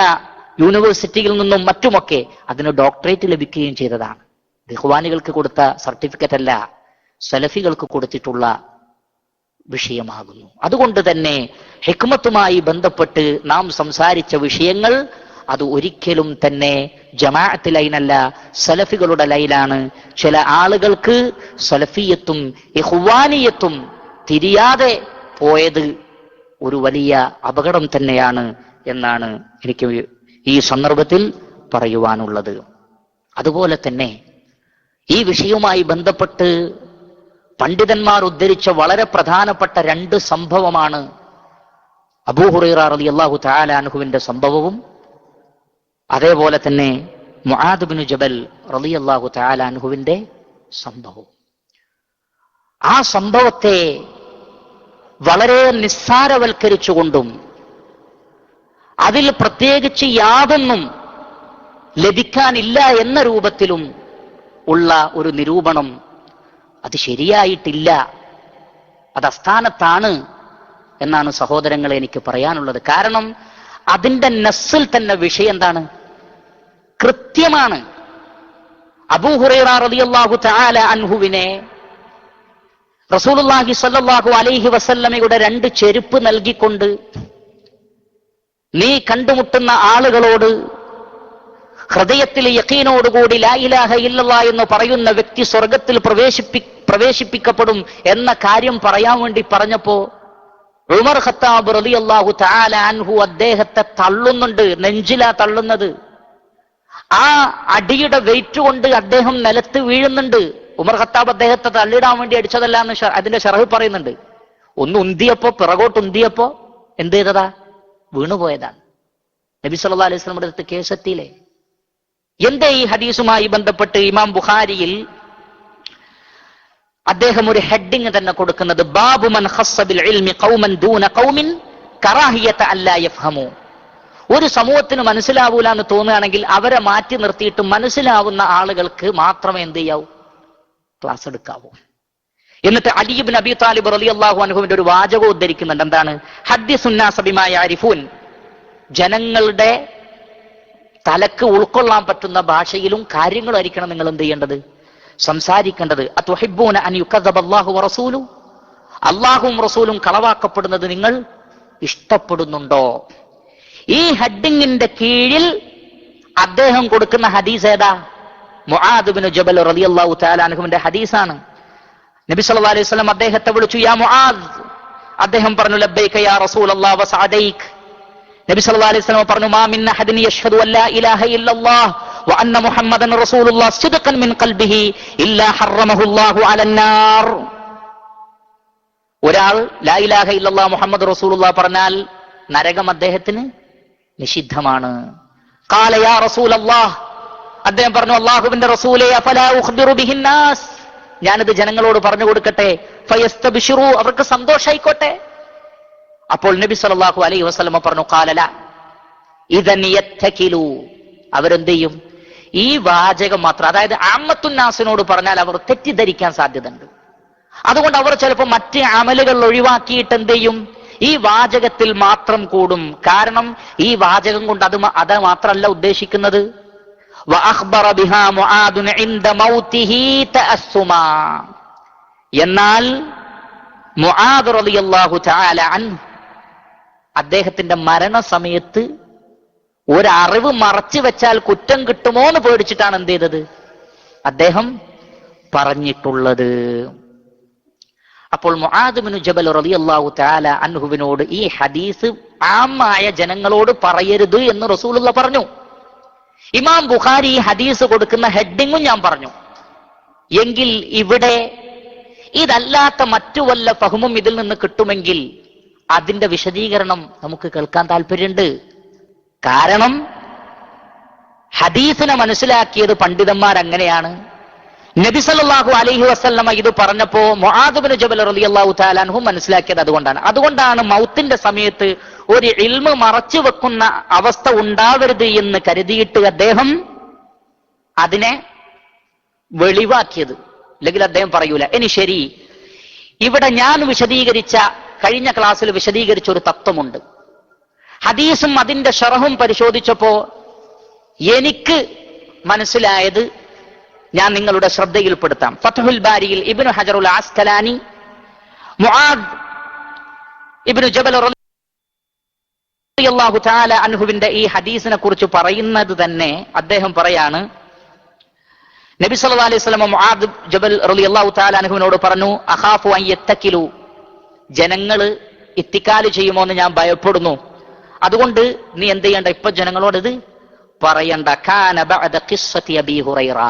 യൂണിവേഴ്സിറ്റിയിൽ നിന്നും മറ്റുമൊക്കെ അതിന് ഡോക്ടറേറ്റ് ലഭിക്കുകയും ചെയ്തതാണ്. ഇഖ്വാനികൾക്ക് കൊടുത്ത സർട്ടിഫിക്കറ്റ് അല്ല, സലഫികൾക്ക് കൊടുത്തിട്ടുള്ള വിഷയമാകുന്നു. അതുകൊണ്ട് തന്നെ ഹിക്മത്തുമായി ബന്ധപ്പെട്ട് നാം സംസാരിച്ച വിഷയങ്ങൾ അത് ഒരിക്കലും തന്നെ ജമാഅത്ത് ലൈനല്ല, സലഫികളുടെ ലൈനാണ്. ചില ആളുകൾക്ക് സലഫിയത്തും ഇഖ്വാനിയത്തും തിരിയാതെ പോയത് ഒരു വലിയ അപകടം തന്നെയാണ് എന്നാണ് എനിക്ക് ഈ സന്ദർഭത്തിൽ പറയുവാനുള്ളത്. അതുപോലെ തന്നെ ഈ വിഷയവുമായി ബന്ധപ്പെട്ട് പണ്ഡിതന്മാർ ഉദ്ധരിച്ച വളരെ പ്രധാനപ്പെട്ട 2 സംഭവമാണ് അബൂ ഹുറൈറ റളിയല്ലാഹു തആല അൻഹുവിന്റെ സംഭവവും അതേപോലെ തന്നെ മുആദ് ഇബ്നു ജബൽ റളിയല്ലാഹു തആല അൻഹുവിന്റെ സംഭവവും. ആ സംഭവത്തെ വളരെ നിസ്സാരവൽക്കരിച്ചുകൊണ്ടും അതിൽ പ്രത്യേകിച്ച് യാതൊന്നും ലഭിക്കാനില്ല എന്ന രൂപത്തിലും ഉള്ള ഒരു നിരൂപണം അത് ശരിയായിട്ടില്ല, അത് അസ്ഥാനത്താണ് എന്നാണ് സഹോദരങ്ങളെ എനിക്ക് പറയാനുള്ളത്. കാരണം അതിന്റെ നസ്സിൽ തന്നെ വിഷയം എന്താണ്? കൃത്യമാണ്. അബൂ ഹുറൈറ റളിയല്ലാഹു തആല അൻഹുവിനെ റസൂലുള്ളാഹി സ്വല്ലല്ലാഹു അലൈഹി വസല്ലമയുടെ 2 ചെരുപ്പ് നൽകിക്കൊണ്ട് നീ കണ്ടുമുട്ടുന്ന ആളുകളോട് ഹൃദയത്തിലെ യഖീനോടുകൂടി ലാ ഇലാഹ ഇല്ലല്ലാഹ് എന്ന് പറയുന്ന വ്യക്തി സ്വർഗത്തിൽ പ്രവേശിപ്പിക്കപ്പെടും എന്ന കാര്യം പറയാൻ വേണ്ടി പറഞ്ഞപ്പോ ഉമർ ഖത്താബ് റളിയല്ലാഹു തആല അൻഹു അദ്ദേഹത്തെ തള്ളുന്നുണ്ട്. നെഞ്ചിലാ തള്ളുന്നത്. ആ അടിയുടെ വെയിറ്റ് കൊണ്ട് അദ്ദേഹം നിലത്ത് വീഴുന്നുണ്ട്. ഉമർ ഖത്താബ് അദ്ദേഹത്തെ തള്ളിടാൻ വേണ്ടി അടിച്ചതല്ല എന്ന് അതിന്റെ ശറഹ് പറയുന്നുണ്ട്. ഒന്ന് ഉന്തിയപ്പോ, പിറകോട്ട് ഉന്തിയപ്പോ എന്ത് ചെയ്തതാ? വീണുപോയതാണ്. നബി സല്ലല്ലാഹു അലൈഹി വസല്ലമയുടെ അടുത്ത് കേസെത്തിയില്ലേ? എന്തേ ഈ ഹദീസുമായി ബന്ധപ്പെട്ട് ഇമാം ബുഖാരിയിൽ അദ്ദേഹം ഒരു ഹെഡിങ് തന്നെ കൊടുക്കുന്നത്, ബാബു മൻ ഖസ്സ ബിൽ ഇൽമി ഖൗമൻ ദൂന ഖൗമിൻ കറാഹിയത അല്ലാ യഫ്ഹമു. ഒരു സമൂഹത്തിന് മനസ്സിലാവൂല എന്ന് തോന്നുകയാണെങ്കിൽ അവരെ മാറ്റി നിർത്തിയിട്ട് മനസ്സിലാവുന്ന ആളുകൾക്ക് മാത്രമേ എന്ത് ചെയ്യാവൂ? ക്ലാസ് എടുക്കാവൂ. എന്നിട്ട് അലി ഇബ്നു അബീ താലിബ് റളിയല്ലാഹു അൻഹുവിന്റെ ഒരു വാചകം ഉദ്ധരിക്കുന്നുണ്ട്. എന്താണ്? ഹദ്ദിസുന്നാസ ബിമാ യഅരിഫൂൻ. ജനങ്ങളുടെ തലക്ക് ഉൾക്കൊള്ളാൻ പറ്റുന്ന ഭാഷയിലും കാര്യങ്ങളായിരിക്കണം നിങ്ങൾ എന്ത് ചെയ്യേണ്ടത്? സംസാരിക്കേണ്ടത്. അതുഹിബ്ബൂന അൻ യുകദ്ദബ അല്ലാഹു വറസൂലു. അല്ലാഹുവും റസൂലും കളവാക്കപ്പെടുന്നത് നിങ്ങൾ ഇഷ്ടപ്പെടുന്നുണ്ടോ? ഈ ഹെഡിങ്ങിന്റെ കീഴിൽ അദ്ദേഹം കൊടുക്കുന്ന ഹദീസ് ഏതാ? മുആദ് ഇബ്നു ജബൽ റളിയല്ലാഹു തആല അൻഹുവിന്റെ ഹദീസാണ്. നബി സല്ലല്ലാഹു അലൈഹി വസല്ലം അദ്ദേഹത്തെ വിളിച്ചു, യാ മുആദ്. അദ്ദേഹം പറഞ്ഞു, ലബ്ബൈക യാ റസൂലല്ലാഹ് വസഅദൈക. നബി സല്ലല്ലാഹു അലൈഹി വസല്ലം പറഞ്ഞു, മാ മിൻ അഹദിൻ യശ്ഹദു അല്ലാ ഇലാഹ ഇല്ലല്ലാഹ് വ അന്ന മുഹമ്മദൻ റസൂലുള്ളാഹ് സിദ്ഖൻ മിൻ ഖൽബിഹി ഇല്ലാ ഹറമഹുല്ലാഹു അലന്നാർ. ഒരാൾ ലാ ഇലാഹ ഇല്ലല്ലാഹ് മുഹമ്മദ് റസൂലുള്ളാഹ് പറഞ്ഞാൽ നരകം അദ്ദേഹത്തിന് നിഷിദ്ധമാണ്. ഖാല യാ റസൂലല്ലാഹ്. അദ്ദേഹം പറഞ്ഞു, അല്ലാഹുവിന്റെ റസൂലേ, അഫലാ ഉഖ്ബിറു ബിഹിന്നാസ്. ഞാനിത് ജനങ്ങളോട് പറഞ്ഞു കൊടുക്കട്ടെ, ഫയസ്തബ്ശിറൂ, അവർക്ക് സന്തോഷായിക്കോട്ടെ. അപ്പോൾ നബി സല്ലല്ലാഹു അലൈഹി വസല്ലം പറഞ്ഞു, ഖാലല ഇദൻ യത്തകിലു, അവരെന്ത് ചെയ്യും? ഈ വാചകം മാത്രം, അതായത് ആമ്മത്തുന്നാസിനോട് പറഞ്ഞാൽ അവർ തെറ്റിദ്ധരിക്കാൻ സാധ്യതയുണ്ട്. അതുകൊണ്ട് അവർ ചിലപ്പോൾ മറ്റ് അമലുകൾ ഒഴിവാക്കിയിട്ട് എന്ത് ചെയ്യും? ഈ വാചകത്തിൽ മാത്രം കൂടും. കാരണം ഈ വാചകം കൊണ്ട് അത് മാത്രമല്ല ഉദ്ദേശിക്കുന്നത്. വഅഖ്ബറ ബിഹാ മുആദുൻ ഇൻദ മൗതിഹി തഅസ്സുമാ, എന്നാൽ മുആദ് റളിയല്ലാഹു തആല അൻഹു അദ്ദേഹത്തിന്റെ മരണസമയത്ത് ഒരറിവ് മറച്ചു വെച്ചാൽ കുറ്റം കിട്ടുമോ എന്ന് പേടിച്ചിട്ടാണ് എന്ത് ചെയ്തത്? അദ്ദേഹം പറഞ്ഞിട്ടുള്ളത്. അപ്പോൾ മുആദ് ഇബ്നു ജബൽ റളിയല്ലാഹു തആല അൻഹുവിനോട് ഈ ഹദീസ് ആമായ ജനങ്ങളോട് പറയരുത് എന്ന് റസൂലുള്ളാഹി പറഞ്ഞു. ഇമാം ബുഖാരി ഈ ഹദീസ് കൊടുക്കുന്ന ഹെഡിങ്ങും ഞാൻ പറഞ്ഞു. എങ്കിൽ ഇവിടെ ഇതല്ലാത്ത മറ്റു വല്ല ഫഹ്മും ഇതിൽ നിന്ന് കിട്ടുമെങ്കിൽ അതിന്റെ വിശദീകരണം നമുക്ക് കേൾക്കാൻ താല്പര്യമുണ്ട്. കാരണം ഹദീസിനെ മനസ്സിലാക്കിയത് പണ്ഡിതന്മാർ അങ്ങനെയാണ്. നബി സല്ലല്ലാഹു അലൈഹി വസല്ലമ ഇത് പറഞ്ഞപ്പോ മുആദ് ഇബ്നു ജബൽ റളിയല്ലാഹു തആല അൻഹു മനസ്സിലാക്കിയത് അതുകൊണ്ടാണ് മൗത്തിന്റെ സമയത്ത് ഒരു ഇൽമ് മറച്ചു വെക്കുന്ന അവസ്ഥ ഉണ്ടാവരുത് എന്ന് കരുതിയിട്ട് അദ്ദേഹം അതിനെ വെളിവാക്കിയത്. അല്ലെങ്കിൽ അദ്ദേഹം പറയൂല. ഇനി ശരി, ഇവിടെ ഞാൻ കഴിഞ്ഞ ക്ലാസ്സിൽ വിശദീകരിച്ച ഒരു തത്വമുണ്ട്. ഹദീസും അതിന്റെ ശറഹും പരിശോധിച്ചപ്പോ എനിക്ക് മനസ്സിലായത് ഞാൻ നിങ്ങളുടെ ശ്രദ്ധയിൽപ്പെടുത്താം. ഫത്ഹുൽ ബാരിയിൽ ഇബ്നു ഹജറുൽ അസ്കലാനി മുആദ് ഇബ്നു ജബൽ റളിയല്ലാഹു തആല അൻഹുവിന്റെ ഈ ഹദീസിനെ കുറിച്ച് പറയുന്നത് തന്നെ അദ്ദേഹം പറയാണ്, നബി സല്ലല്ലാഹു അലൈഹി വസല്ലം മുആദ് ജബൽ റളിയല്ലാഹു തആല അൻഹുവിനോട് പറഞ്ഞു, അഖാഫു അൻ യത്തകിലു, ജനങ്ങള് ഇത്തിക്കാല് ചെയ്യുമോ എന്ന് ഞാൻ ഭയപ്പെടുന്നു. അതുകൊണ്ട് നീ എന്ത് ചെയ്യണ്ട, ഇപ്പൊ ജനങ്ങളോട് ഇത് പറയണ്ട. കാന ബഅദ ഖിസ്സതി അബീ ഹുറൈറ,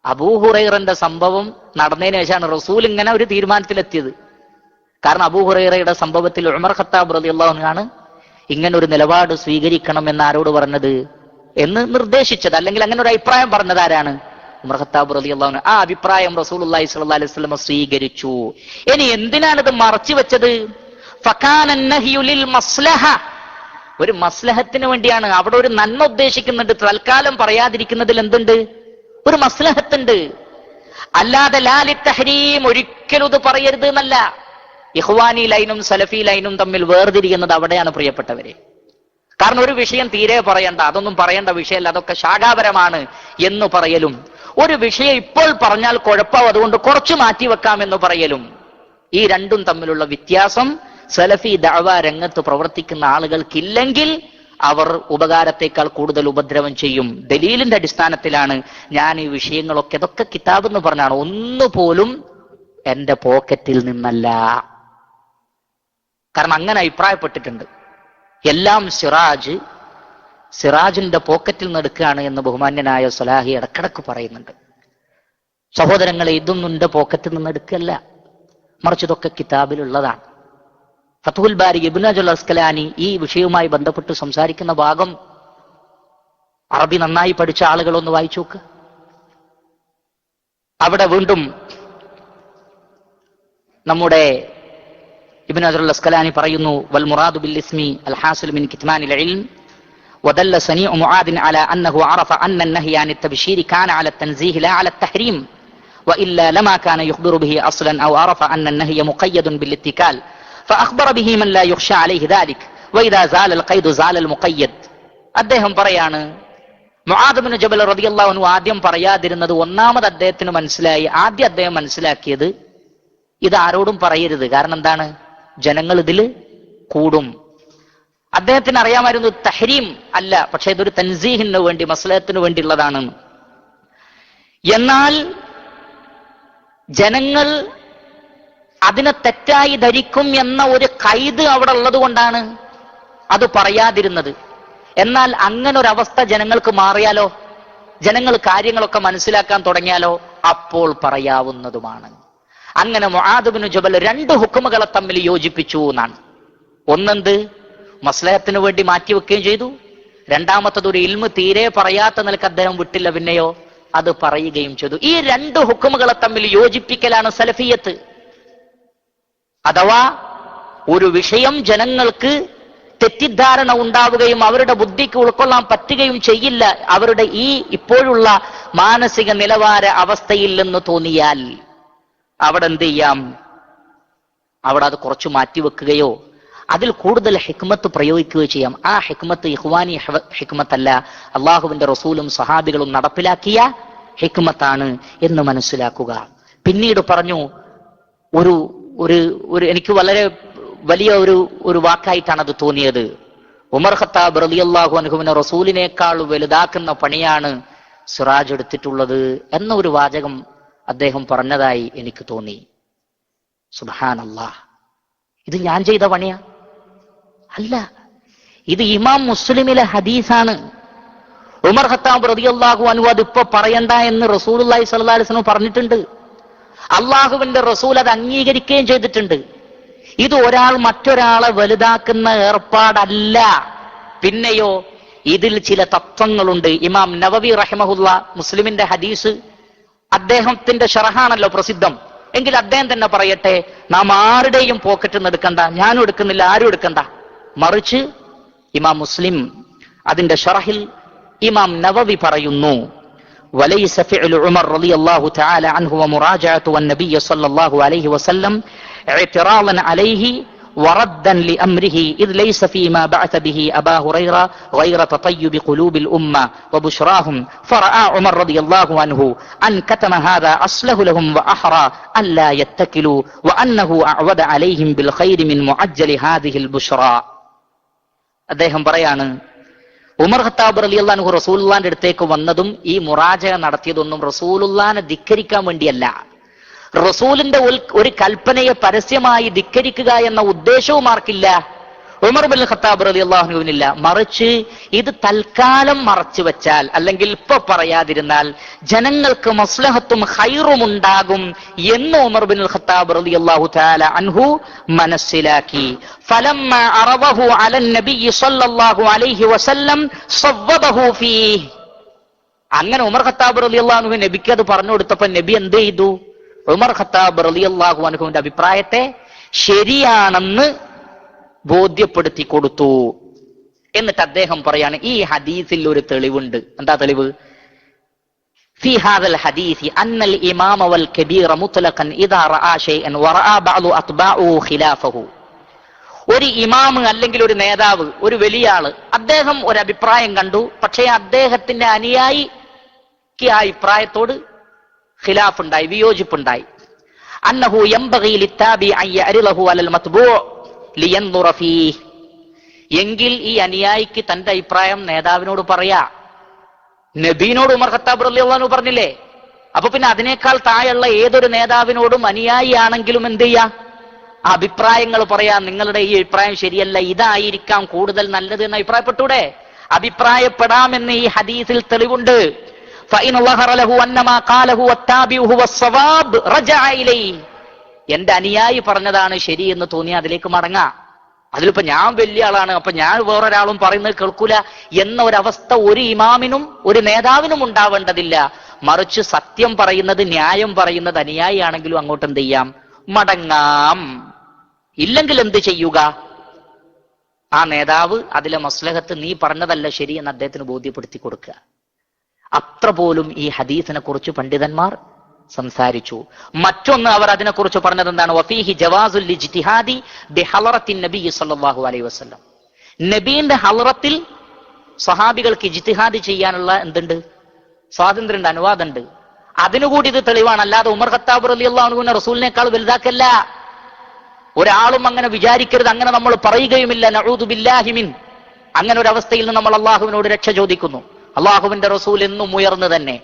അബൂ ഹുറൈറന്റെ സംഭവം നടന്നതിന് ശേഷമാണ് റസൂൽ ഇങ്ങനെ ഒരു തീരുമാനത്തിലെത്തിയത്. കാരണം അബൂ ഹുറൈറയുടെ സംഭവത്തിൽ ഉമർ ഖത്താബ് റളിയല്ലാഹു അൻഹു ആണ് ഇങ്ങനെ ഒരു നിലപാട് സ്വീകരിക്കണം എന്ന് ആരോട് പറഞ്ഞത് എന്ന് നിർദ്ദേശിച്ചത്, അല്ലെങ്കിൽ അങ്ങനെ ഒരു അഭിപ്രായം പറഞ്ഞത് ആരാണ്? ഉമർ ഖത്താബ് റളിയല്ലാഹു അൻഹു. ആ അഭിപ്രായം റസൂലുള്ളാഹി സ്വല്ലല്ലാഹു അലൈഹി വസല്ലം സ്വീകരിച്ചു. ഇനി എന്തിനാണ് ഇത് മറച്ചു വെച്ചത്? ഫകാന അന്നഹ്യു ലിൽ മസ്ലഹ, ഒരു മസ്ലഹത്തിന് വേണ്ടിയാണ്. അവിടെ ഒരു നന്മ ഉദ്ദേശിക്കുന്നുണ്ട്. തൽക്കാലം പറയാതിരിക്കുന്നതിൽ എന്തുണ്ട്? ഒരു മസ്ലഹത്തുണ്ട്. അല്ലാതെ ലാലി തഹരീം, ഒരിക്കലും ഇത് പറയരുത് എന്നല്ല. ഇഖ്വാനി ലൈനും സലഫി ലൈനും തമ്മിൽ വേർതിരിയുന്നത് അവിടെയാണ് പ്രിയപ്പെട്ടവരെ. കാരണം ഒരു വിഷയം തീരെ പറയണ്ട, അതൊന്നും പറയേണ്ട വിഷയമല്ല, അതൊക്കെ ശാഖാപരമാണ് എന്ന് പറയലും, ഒരു വിഷയം ഇപ്പോൾ പറഞ്ഞാൽ കുഴപ്പമാവും അതുകൊണ്ട് കുറച്ച് മാറ്റിവെക്കാം എന്ന് പറയലും, ഈ രണ്ടും തമ്മിലുള്ള വ്യത്യാസം സലഫി ദഅവ രംഗത്ത് പ്രവർത്തിക്കുന്ന ആളുകൾക്കില്ലെങ്കിൽ അവർ ഉപകാരത്തെക്കാൾ കൂടുതൽ ഉപദ്രവം ചെയ്യും. ദലീലിന്റെ അടിസ്ഥാനത്തിലാണ് ഞാൻ ഈ വിഷയങ്ങളൊക്കെ, ഇതൊക്കെ കിതാബ് എന്ന് പറഞ്ഞാണ്, ഒന്നുപോലും എന്റെ പോക്കറ്റിൽ നിന്നല്ല. കാരണം അങ്ങനെ അഭിപ്രായപ്പെട്ടിട്ടുണ്ട്. എല്ലാം സിറാജിന്റെ പോക്കറ്റിൽ നിന്ന് എടുക്കുകയാണ് എന്ന് ബഹുമാന്യനായ സ്വലാഹി ഇടക്കിടക്ക് പറയുന്നുണ്ട്. സഹോദരങ്ങളെ, ഇതൊന്നും എന്റെ പോക്കറ്റിൽ നിന്ന് എടുക്കല്ല, മറിച്ച് ഇതൊക്കെ കിതാബിലുള്ളതാണ്. ഫത്ഹുൽ ബാരി ഇബ്നു ഹജറുൽ അസ്കലാനി ഈ വിഷയവുമായി ബന്ധപ്പെട്ട് സംസാരിക്കുന്ന ഭാഗം അറബി നന്നായി പഠിച്ച ആളുകളൊന്ന് വായിച്ചു നോക്ക്. അവിടെ വീണ്ടും നമ്മുടെ ഇബ്നു ഹജറുൽ അസ്കലാനി പറയുന്നു, വൽ മുറാദു ബിൽ ഇസ്മി അൽ ഹാസിൽ മിൻ കിത്മാനിൽ ഇൽം വദല്ല സനീഉ മുആദിൻ അലാ അന്നഹു അറഫ അന്ന അൻ-നഹ്യ അൻ അത്ത്-തബ്ശീർ കാന അല അത്ത്-തൻസീഹ് ലാ അല അത്ത്-തഹ്രീം വഇല്ല ലമാ കാന യുഖ്ബിറു ബിഹി അസ്ലൻ ഔ അറഫ അന്ന അൻ-നഹ്യ മുഖയ്യദുൻ ബിൽ ഇത്തികാൽ فأخبر به من لا يخشى عليه ذلك وإذا زال القيد زال المقيد. അദ്ദേഹം പറയാണ്, മുആദ് ഇബ്നു ജബൽ റളിയല്ലാഹു അൻഹു ആദ്യം പറയാതിരുന്നത് ഒന്നാമത് അദ്ദേഹത്തിന് മനസ്സിലായി. ആദ്യം അദ്ദേഹം മനസ്സിലാക്കിയത് ഇത് ആരോടും പറയരുത്, കാരണം എന്താണ്, ജനങ്ങൾ ഇതിൽ കൂടും. അദ്ദേഹത്തിന് അറിയാമായിരുന്നു തഹ്രീം അല്ല, പക്ഷെ ഇതൊരു തൻസീഹിന് വേണ്ടി, മസ്ലഹത്തിന് വേണ്ടിയുള്ളതാണ്. എന്നാൽ ജനങ്ങൾ അതിനെ തെറ്റായി ധരിക്കും എന്ന ഒരു കൈത് അവിടെ ഉള്ളത് കൊണ്ടാണ് അത് പറയാതിരുന്നത്. എന്നാൽ അങ്ങനെ ഒരു അവസ്ഥ ജനങ്ങൾക്ക് മാറിയാലോ, ജനങ്ങൾ കാര്യങ്ങളൊക്കെ മനസ്സിലാക്കാൻ തുടങ്ങിയാലോ അപ്പോൾ പറയാവുന്നതുമാണ്. അങ്ങനെ മുആദ് ഇബ്നു ജബൽ രണ്ട് ഹുക്മുകളെ തമ്മിൽ യോജിപ്പിച്ചു എന്നാണ്. ഒന്നെന്ത്, മസ്ലഹത്തിന് വേണ്ടി മാറ്റിവെക്കുകയും ചെയ്തു. രണ്ടാമത്തത്, ഒരു ഇൽമ് തീരെ പറയാത്ത നിലക്ക് അദ്ദേഹം വിട്ടില്ല, പിന്നെയോ അത് പറയുകയും ചെയ്തു. ഈ രണ്ട് ഹുക്കുമുകളെ തമ്മിൽ യോജിപ്പിക്കലാണ് സലഫിയത്ത്. അഥവാ ഒരു വിഷയം ജനങ്ങൾക്ക് തെറ്റിദ്ധാരണ ഉണ്ടാവുകയും അവരുടെ ബുദ്ധിക്ക് ഉൾക്കൊള്ളാൻ പറ്റുകയും ചെയ്യില്ല അവരുടെ ഈ ഇപ്പോഴുള്ള മാനസിക നിലവാര അവസ്ഥയിൽ നിന്ന് തോന്നിയാൽ അവിടെ എന്ത് ചെയ്യാം? അവിടെ അത് കുറച്ചു മാറ്റിവെക്കുകയോ അതിൽ കൂടുതൽ ഹിക്മത്ത് പ്രയോഗിക്കുകയോ ചെയ്യാം. ആ ഹിക്മത്ത് ഇഖ്വാനി ഹിക്മത്തല്ല, അള്ളാഹുവിന്റെ റസൂലും സഹാബികളും നടപ്പിലാക്കിയ ഹിക്മത്താണ് എന്ന് മനസ്സിലാക്കുക. പിന്നീട് പറഞ്ഞു, ഒരു എനിക്ക് വളരെ വലിയ ഒരു വാക്കായിട്ടാണ് അത് തോന്നിയത്. ഉമർ ഖത്താബ് റളിയല്ലാഹു അൻഹുവിനെ റസൂലിനേക്കാൾ വലുതാക്കുന്ന പണിയാണ് സിറാജ് എടുത്തിട്ടുള്ളത് എന്ന ഒരു വാചകം അദ്ദേഹം പറഞ്ഞതായി എനിക്ക് തോന്നി. സുബ്ഹാനല്ലാഹ്, ഇത് ഞാൻ ചെയ്ത പണിയാ അല്ല, ഇത് ഇമാം മുസ്ലിമിലെ ഹദീസാണ്. ഉമർ ഖത്താബ് റളിയല്ലാഹു അൻഹു അത് ഇപ്പൊ പറയണ്ട എന്ന് റസൂലുള്ളാഹി സ്വല്ലല്ലാഹു അലൈഹി വസല്ലം പറഞ്ഞിട്ടുണ്ട്. അള്ളാഹുവിന്റെ റസൂൽ അത് അംഗീകരിക്കുകയും ചെയ്തിട്ടുണ്ട്. ഇത് ഒരാൾ മറ്റൊരാളെ വലുതാക്കുന്ന ഏർപ്പാടല്ല. പിന്നെയോ ഇതിൽ ചില തത്വങ്ങളുണ്ട്. ഇമാം നവവി റഹിമഹുല്ല മുസ്ലിമിന്റെ ഹദീസ് അദ്ദേഹത്തിന്റെ ഷറഹാണല്ലോ പ്രസിദ്ധം. എങ്കിൽ അദ്ദേഹം തന്നെ പറയട്ടെ, നാം ആരുടെയും പോക്കറ്റിൽ നിന്ന് എടുക്കണ്ട, ഞാനും എടുക്കുന്നില്ല, ആരും എടുക്കണ്ട. മറിച്ച് ഇമാം മുസ്ലിം അതിന്റെ ഷറഹിൽ ഇമാം നവവി പറയുന്നു, وليس فعل عمر رضي الله تعالى عنه ومراجعة النبي صلى الله عليه وسلم اعتراضا عليه وردا لأمره إذ ليس فيما بعث به أبا هريرة غير تطيب قلوب الأمة وبشراهم فرأى عمر رضي الله عنه أن كتم هذا أصله لهم وأحرى أن لا يتكلوا وأنه أعود عليهم بالخير من معجل هذه البشرى. അദ്ദേഹം പറയാണ്, ഉമർ ഖത്താബ് റളിയല്ലാഹു അൻഹു റസൂലുള്ളാഹിന്റെ അടുത്തേക്ക് വന്നതും ഈ മുറാജഅ നടത്തിയതൊന്നും റസൂലുള്ളാഹിനെ ധിക്കരിക്കാൻ വേണ്ടിയല്ല. റസൂലിന്റെ ഒരു കൽപ്പനയെ പരസ്യമായി ധിക്കരിക്കുക എന്ന ഉദ്ദേശവും ആർക്കില്ല? ഉമർ ബിൻ ഖത്താബ് റളിയല്ലാഹു അൻഹുവിനില്ല. മറിച്ച് ഇത് തൽക്കാലം മറച്ചു വെച്ചാൽ, അല്ലെങ്കിൽ ഇപ്പൊ പറയാതിരുന്നാൽ ജനങ്ങൾക്ക് മസ്ലഹത്തും ഖൈറും ഉണ്ടാകും എന്ന് ഉമർ ബിൻ ഖത്താബ് റളിയല്ലാഹു തആല അൻഹു മനസ്സിലാക്കി. ഫലമ്മ അറദഹു അലൻ നബി സ്വല്ലല്ലാഹു അലൈഹി വസല്ലം സവ്വബഹു ഫീഹി. അങ്ങനെ ഉമർ ഖത്താബ് റളിയല്ലാഹു അൻഹു നബിക്ക് അത് പറഞ്ഞു കൊടുത്തപ്പോൾ നബി എന്ത് ചെയ്തു? ഉമർ ഖത്താബ് റളിയല്ലാഹു അൻഹുവിന്റെ അഭിപ്രായത്തെ ശരിയാണെന്ന് ബോധ്യപ്പെടുത്തി കൊടുത്തു. എന്നിട്ട് അദ്ദേഹം പറയാണ്, ഈ ഹദീസിൽ ഒരു തെളിവുണ്ട്. എന്താ തെളിവ്? ഫീ ഹാദൽ ഹദീസി അന്നൽ ഇമാമ വൽ കബീറ മുത്ലഖൻ ഇദാ റആ ശൈഅൻ വറആ ബഅദു അത്ബാഉഹു ഖിലാഫഹു. ഒരു ഇമാമ് അല്ലെങ്കിൽ ഒരു നേതാവ്, ഒരു വലിയ ആള്, അദ്ദേഹം ഒരു അഭിപ്രായം കണ്ടു, പക്ഷേ അദ്ദേഹത്തിന്റെ അനുയായിക്ക് ആ അഭിപ്രായത്തോട് ഖിലാഫ് ഉണ്ടായി, വിയോജിപ്പുണ്ടായി. അന്നഹു യംബഗി ലിത്താബി അൻ യഅരിളഹു അലൽ മത്ബൂ' ലിയൻദുറ ഫീഹി. എങ്കിൽ ഈ അനുയായിക്ക് തന്റെ അഭിപ്രായം നേതാവിനോട് പറയാ. നബീനോട് ഉമർ ഖത്താബ് റളിയല്ലാഹു അൻഹു പറഞ്ഞില്ലേ? അപ്പൊ പിന്നെ അതിനേക്കാൾ താഴെയുള്ള ഏതൊരു നേതാവിനോടും അനുയായി ആണെങ്കിലും എന്ത് ചെയ്യാ? അഭിപ്രായങ്ങൾ പറയാ. നിങ്ങളുടെ ഈ അഭിപ്രായം ശരിയല്ല, ഇതായിരിക്കാം കൂടുതൽ നല്ലത് എന്ന് അഭിപ്രായപ്പെട്ടൂടെ? അഭിപ്രായപ്പെടാമെന്ന് ഈ ഹദീസിൽ തെളിവുണ്ട്. എന്റെ അനുയായി പറഞ്ഞതാണ് ശരി എന്ന് തോന്നി അതിലേക്ക് മടങ്ങാം. അതിലിപ്പോ ഞാൻ വലിയ ആളാണ്, അപ്പൊ ഞാൻ വേറൊരാളും പറയുന്നത് കേൾക്കൂല എന്ന ഒരവസ്ഥ ഒരു ഇമാമിനും ഒരു നേതാവിനും ഉണ്ടാവേണ്ടതില്ല. മറിച്ച് സത്യം പറയുന്നത്, ന്യായം പറയുന്നത് അനുയായി ആണെങ്കിലും അങ്ങോട്ട് എന്ത് ചെയ്യാം? മടങ്ങാം. ഇല്ലെങ്കിൽ എന്ത് ചെയ്യുക? ആ നേതാവ് അതിലെ മസ്ലഹത്ത് നീ പറഞ്ഞതല്ല ശരി എന്ന് അദ്ദേഹത്തിന് ബോധ്യപ്പെടുത്തി കൊടുക്കുക. അത്ര പോലും ഈ ഹദീസിനെ കുറിച്ച് പണ്ഡിതന്മാർ സംസാരിച്ചു. മറ്റൊന്ന് അവർ അതിനെക്കുറിച്ച് പറഞ്ഞത് എന്താണ്? വഫീഹി ജവാസുൽ ഇജ്തിഹാദി ബിഹളറത്തിൻ നബി സല്ലല്ലാഹു അലൈഹി വസല്ലം. നബീന്റെ ഹളറത്തിൽ സഹാബികൾക്ക് ഇജ്തിഹാദ് ചെയ്യാനുള്ള എന്തുണ്ട്? സ്വാതന്ത്ര്യമുണ്ട്, അനുവാദമുണ്ട്. അതിനുകൂടി ഇത് തെളിവാണ്. അല്ലാതെ ഉമർ ഖത്താബ് റളിയല്ലാഹു അൻഹുവിനെ റസൂലിനേക്കാൾ വലുതാക്കല്ല. ഒരാളും അങ്ങനെ വിചാരിക്കരുത്, അങ്ങനെ നമ്മൾ പറയുകയുമില്ല. നഊദു ബില്ലാഹി മിൻ. അങ്ങനെ ഒരു അവസ്ഥയിൽ നിന്ന് നമ്മൾ അള്ളാഹുവിനോട് രക്ഷ ചോദിക്കുന്നു. അള്ളാഹുവിന്റെ റസൂൽ എന്നും ഉയർന്നു തന്നെ.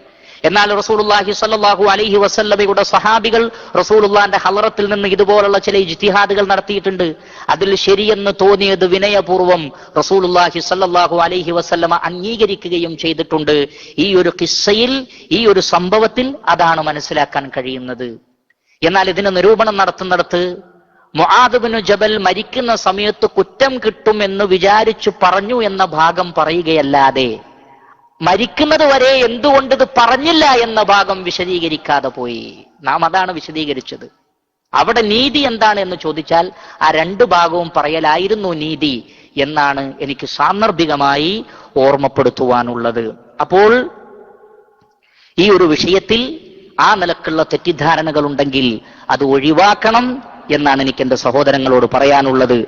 എന്നാൽ റസൂലുള്ളാഹി സ്വല്ലല്ലാഹു അലൈഹി വസല്ലമയുടെ സഹാബികൾ റസൂലുള്ളാഹിന്റെ ഹളറത്തിൽ നിന്ന് ഇതുപോലുള്ള ചില ഇജ്തിഹാദുകൾ നടത്തിയിട്ടുണ്ട്. അതിൽ ശരിയെന്ന് തോന്നിയത് വിനയപൂർവ്വം റസൂലുള്ളാഹി സ്വല്ലല്ലാഹു അലൈഹി വസല്ലമ അംഗീകരിക്കുകയും ചെയ്തിട്ടുണ്ട്. ഈ ഒരു ഖിസ്സയിൽ, ഈ ഒരു സംഭവത്തിൽ അതാണ് മനസ്സിലാക്കാൻ കഴിയുന്നത്. എന്നാൽ ഇതിന് നിരൂപണം നടത്തുന്നിടത്ത് മുആദ് ഇബ്നു ജബൽ മരിക്കുന്ന സമയത്ത് കുറ്റം കിട്ടുമെന്ന് വിചാരിച്ചു പറഞ്ഞു എന്ന ഭാഗം പറയുകയല്ലാതെ മരിക്കുന്നത് വരെ എന്തുകൊണ്ട് ഇത് പറഞ്ഞില്ല എന്ന ഭാഗം വിശദീകരിക്കാതെ പോയി. നാം അതാണ് വിശദീകരിച്ചത്. അവിടെ നീതി എന്താണ് എന്ന് ചോദിച്ചാൽ ആ രണ്ടു ഭാഗവും പറയലായിരുന്നു നീതി എന്നാണ് എനിക്ക് സാന്ദർഭികമായി ഓർമ്മപ്പെടുത്തുവാനുള്ളത്. അപ്പോൾ ഈ ഒരു വിഷയത്തിൽ ആ നിലക്കുള്ള തെറ്റിദ്ധാരണകൾ ഉണ്ടെങ്കിൽ അത് ഒഴിവാക്കണം എന്നാണ് എനിക്ക് എന്റെ സഹോദരങ്ങളോട് പറയാനുള്ളത്.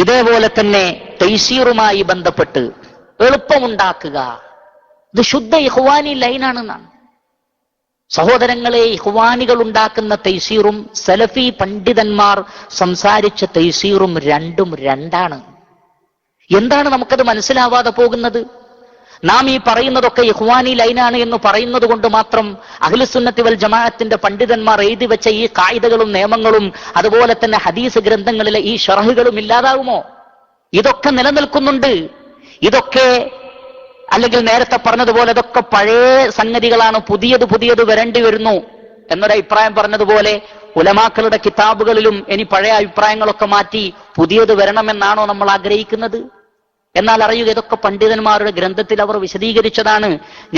ഇതേപോലെ തന്നെ തൈസീറുമായി ബന്ധപ്പെട്ട് എളുപ്പമുണ്ടാക്കുക, ഇത് ശുദ്ധ ഇഖ്വാനി ലൈനാണെന്നാണ്. സഹോദരങ്ങളെ, ഇഖ്വാനികൾ ഉണ്ടാക്കുന്ന തൈസീറും സലഫി പണ്ഡിതന്മാർ സംസാരിച്ച തൈസീറും രണ്ടും രണ്ടാണ്. എന്താണ് നമുക്കത് മനസ്സിലാവാതെ പോകുന്നത്? നാം ഈ പറയുന്നതൊക്കെ ഇഖ്വാനി ലൈനാണ് എന്ന് പറയുന്നത് കൊണ്ട് മാത്രം അഹ്ലുസുന്നത്തി വൽ ജമാഅത്തിന്റെ പണ്ഡിതന്മാർ എഴുതി വെച്ച ഈ കായിദകളും നിയമങ്ങളും അതുപോലെ തന്നെ ഹദീസ് ഗ്രന്ഥങ്ങളിലെ ഈ ശറഹുകളും ഇല്ലാതാകുമോ? ഇതൊക്കെ നിലനിൽക്കുന്നുണ്ട്. ഇതൊക്കെ അല്ലെങ്കിൽ നേരത്തെ പറഞ്ഞതുപോലെ ഇതൊക്കെ പഴയ സംഗതികളാണ്, പുതിയത് വരേണ്ടി വരുന്നു എന്നൊരഭിപ്രായം പറഞ്ഞതുപോലെ ഉലമാക്കളുടെ കിതാബുകളിലും ഇനി പഴയ അഭിപ്രായങ്ങളൊക്കെ മാറ്റി പുതിയത് വരണമെന്നാണോ നമ്മൾ ആഗ്രഹിക്കുന്നത്? എന്നാൽ അറിയുക, ഇതൊക്കെ പണ്ഡിതന്മാരുടെ ഗ്രന്ഥത്തിൽ അവർ വിശദീകരിച്ചതാണ്.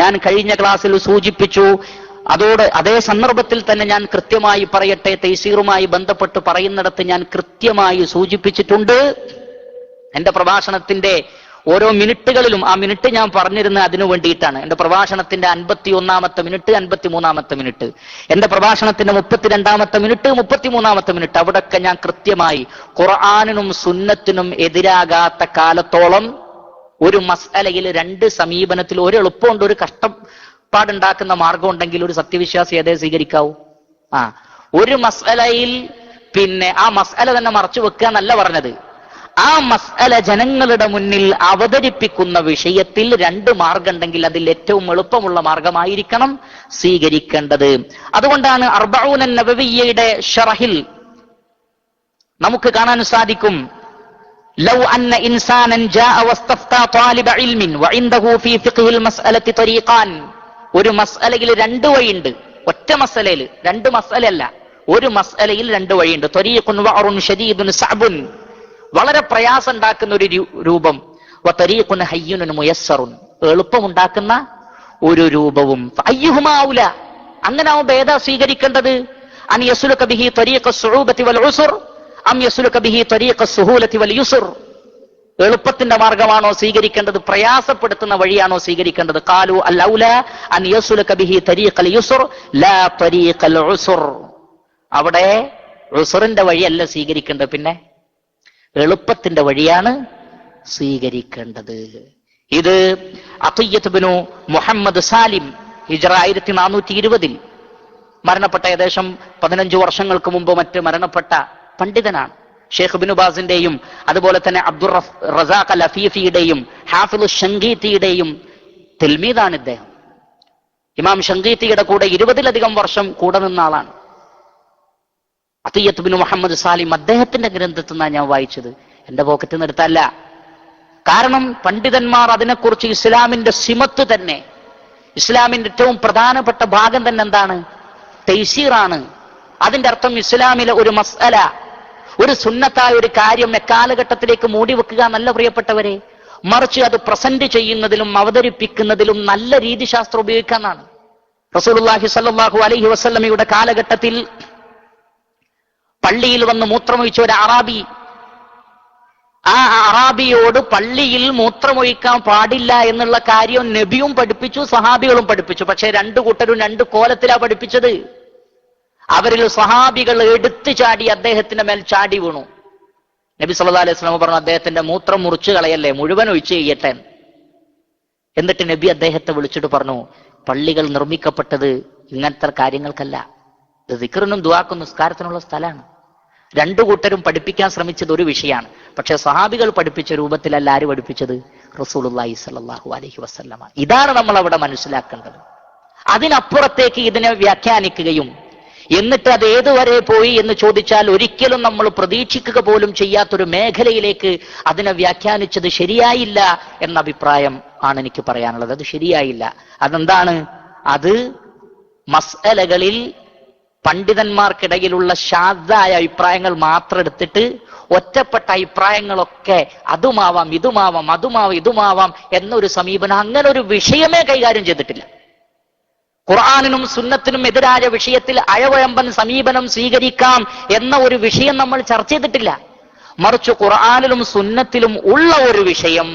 ഞാൻ കഴിഞ്ഞ ക്ലാസ്സിൽ സൂചിപ്പിച്ചു. അതേ സന്ദർഭത്തിൽ തന്നെ ഞാൻ കൃത്യമായി പറയട്ടെ, തൈസീറുമായി ബന്ധപ്പെട്ട് പറയുന്നിടത്ത് ഞാൻ കൃത്യമായി സൂചിപ്പിച്ചിട്ടുണ്ട്. എന്റെ പ്രഭാഷണത്തിന്റെ ഓരോ മിനിറ്റുകളിലും ആ മിനിറ്റ് ഞാൻ പറഞ്ഞിരുന്ന അതിനു വേണ്ടിയിട്ടാണ്. എന്റെ പ്രഭാഷണത്തിന്റെ 51-ാമത്തെ മിനിറ്റ്, 53-ാമത്തെ മിനിറ്റ്, എന്റെ പ്രഭാഷണത്തിന്റെ 32-ാമത്തെ മിനിറ്റ്, 33-ാമത്തെ മിനിറ്റ്, അവിടൊക്കെ ഞാൻ കൃത്യമായി ഖുർആനിനും സുന്നത്തിനും എതിരാകാത്ത കാലത്തോളം ഒരു മസ്അലയിൽ രണ്ട് സമീപനത്തിൽ ഒരു എളുപ്പമുണ്ട്, ഒരു കഷ്ടപ്പാടുണ്ടാക്കുന്ന മാർഗം ഉണ്ടെങ്കിൽ ഒരു സത്യവിശ്വാസി അതേ സ്വീകരിക്കാവൂ. ഒരു മസ്അലയിൽ ആ മസ്അല തന്നെ മറച്ചു വെക്കുക എന്നല്ല പറഞ്ഞത്. ആ മസ്അല ജനങ്ങളുടെ മുന്നിൽ അവതരിപ്പിക്കുന്ന വിഷയത്തിൽ രണ്ട് മാർഗം ഉണ്ടെങ്കിൽ അതിൽ ഏറ്റവും എളുപ്പമുള്ള മാർഗമായിരിക്കണം സ്വീകരിക്കേണ്ടത്. അതുകൊണ്ടാണ് അർബഊന നബവിയ്യയുടെ ശറഹിൽ നമുക്ക് കാണാൻ സാധിക്കും, ലൗ അന്ന ഇൻസാനൻ ജാഅ വസ്തഫ്താ ത്വാലിബ ഇൽമിൻ വഇൻദഹു ഫീ ഫിഖ്ഹിൽ മസ്അലത്തി തരീഖാൻ. ഒരു മസ്അലയിൽ രണ്ട് വഴിയുണ്ട്. ഒറ്റ മസ്അലയിൽ രണ്ട് മസ്അലയല്ല, ഒരു മസ്അലയിൽ രണ്ട് വഴിയുണ്ട്. തരീഖുൻ വഅറുൻ ശദീദുൻ സഅബുൻ, വളരെ പ്രയാസം ഉണ്ടാക്കുന്ന ഒരു രൂപം, വതരീഖുൻ ഹയ്യുൻ മുയസ്സറുൻ, എളുപ്പമുണ്ടാക്കുന്ന ഒരു രൂപവും. അയ്യുഹുമാ ഔല, അങ്ങനെ ആവുമ്പോൾ ഏതാ സ്വീകരിക്കേണ്ടത്? അൻ യസ്ലുക ബിഹി തരീഖ സുഊബതി വൽ ഉസ്ർ അം യസ്ലുക ബിഹി തരീഖ സുഹൂലതി വൽ യുസ്ർ? എളുപ്പത്തിന്റെ മാർഗമാണോ സ്വീകരിക്കേണ്ടത്, പ്രയാസപ്പെടുത്തുന്ന വഴിയാണോ സ്വീകരിക്കേണ്ടത്? ഖാലു അൽ ഔല അൻ യസ്ലുക ബിഹി തരീഖൽ യുസ്ർ ലാ തരീഖൽ ഉസ്ർ. അവിടെ ഉസ്റിന്റെ വഴിയല്ല സ്വീകരിക്കേണ്ടത്, പിന്നെ എളുപ്പത്തിന്റെ വഴിയാണ് സ്വീകരിക്കേണ്ടത്. ഇത് അത്തിയ്യത്ത് ബിനു മുഹമ്മദ് സാലിം ഹിജ്റ 1420 മരണപ്പെട്ട ഏകദേശം 15 വർഷങ്ങൾക്ക് മുമ്പ് മറ്റ് മരണപ്പെട്ട പണ്ഡിതനാണ്. ഷെയ്ഖ് ഇബ്നു ബാസിന്റെയും അതുപോലെ തന്നെ അബ്ദുർ റസാഖ് അൽ അഫീഫിയുടെയും ഹാഫിളു ഷങ്കീത്തിയുടെയും തിൽമീദാണ് ഇദ്ദേഹം. ഇമാം ഷങ്കീത്തിയുടെ കൂടെ 20-ലധികം വർഷം കൂടെ നിന്ന ആളാണ് അത്തിയ്യത്ത് ബിനു മുഹമ്മദ് സാലിം. അദ്ദേഹത്തിന്റെ ഗ്രന്ഥത്തിൽ നിന്നാണ് ഞാൻ വായിച്ചത്, എന്റെ പോക്കറ്റിൽ നിന്ന് എടുത്തല്ല. കാരണം പണ്ഡിതന്മാർ അതിനെക്കുറിച്ച് ഇസ്ലാമിന്റെ സിമത്ത് തന്നെ, ഇസ്ലാമിന്റെ ഏറ്റവും പ്രധാനപ്പെട്ട ഭാഗം തന്നെ എന്താണ്? തൈസീറാണ്. അതിന്റെ അർത്ഥം ഇസ്ലാമിലെ ഒരു മസ്അല, ഒരു സുന്നത്തായ ഒരു കാര്യം എക്കാലഘട്ടത്തിലേക്ക് മൂടി വെക്കുക എന്നല്ല പ്രിയപ്പെട്ടവരെ, മറിച്ച് അത് പ്രസന്റ് ചെയ്യുന്നതിലും അവതരിപ്പിക്കുന്നതിലും നല്ല രീതിശാസ്ത്രം ഉപയോഗിക്കാന്നാണ്. റസൂലുള്ളാഹി സ്വല്ലല്ലാഹു അലൈഹി വസല്ലമയുടെ കാലഘട്ടത്തിൽ പള്ളിയിൽ വന്ന് മൂത്രമൊഴിച്ച ഒരു അറാബി, ആ അറാബിയോട് പള്ളിയിൽ മൂത്രമൊഴിക്കാൻ പാടില്ല എന്നുള്ള കാര്യം നബിയും പഠിപ്പിച്ചു, സഹാബികളും പഠിപ്പിച്ചു. പക്ഷെ രണ്ടു കൂട്ടരും രണ്ട് കോലത്തിലാ പഠിപ്പിച്ചത്. അവരിൽ സഹാബികൾ എടുത്തു ചാടി അദ്ദേഹത്തിന്റെ മേൽ ചാടി വീണു. നബി സല്ലല്ലാഹു അലൈഹി വസല്ലം പറഞ്ഞു, അദ്ദേഹത്തിന്റെ മൂത്രം മുറിച്ചു കളയല്ലേ, മുഴുവൻ ഒഴിച്ചു ചെയ്യട്ടെ. എന്നിട്ട് നബി അദ്ദേഹത്തെ വിളിച്ചിട്ട് പറഞ്ഞു, പള്ളികൾ നിർമ്മിക്കപ്പെട്ടത് ഇങ്ങനത്തെ കാര്യങ്ങൾക്കല്ല, ഇത് ദിക്റിനും ദുആക്കും നിസ്കാരത്തിനുള്ള സ്ഥലമാണ്. രണ്ടു കൂട്ടരും പഠിപ്പിക്കാൻ ശ്രമിച്ചത് ഒരു വിഷയമാണ്, പക്ഷെ സഹാബികൾ പഠിപ്പിച്ച രൂപത്തിലല്ല ആര് പഠിപ്പിച്ചത്? റസൂലുള്ളാഹി സ്വല്ലല്ലാഹു അലൈഹി വസല്ലമ. ഇതാണ് നമ്മൾ അവിടെ മനസ്സിലാക്കേണ്ടത്. അതിനപ്പുറത്തേക്ക് ഇതിനെ വ്യാഖ്യാനിക്കുകയും എന്നിട്ട് അത് ഏതുവരെ പോയി എന്ന് ചോദിച്ചാൽ ഒരിക്കലും നമ്മൾ പ്രതീക്ഷിക്കുക പോലും ചെയ്യാത്തൊരു മേഖലയിലേക്ക് അതിനെ വ്യാഖ്യാനിച്ചത് ശരിയായില്ല എന്ന അഭിപ്രായം ആണ് എനിക്ക് പറയാനുള്ളത്. അത് ശരിയായില്ല. അതെന്താണ്? അത് മസ്അലകളിൽ പണ്ഡിതന്മാർക്കിടയിലുള്ള ശാദായ അഭിപ്രായങ്ങൾ മാത്രം എടുത്തിട്ട് ഒറ്റപ്പെട്ട അഭിപ്രായങ്ങളൊക്കെ അതുമാവാം ഇതുമാവാം അതുമാവാം ഇതുമാവാം എന്നൊരു സമീപനം, അങ്ങനെ ഒരു വിഷയമേ കൈകാര്യം ചെയ്തിട്ടില്ല. ഖുർആനിനും സുന്നത്തിനും എതിരായ വിഷയത്തിൽ അയവഴമ്പൻ സമീപനം സ്വീകരിക്കാം എന്ന ഒരു വിഷയം നമ്മൾ ചർച്ച ചെയ്തിട്ടില്ല. മറിച്ച് ഖുർആനിലും സുന്നത്തിലും ഉള്ള ഒരു വിഷയം,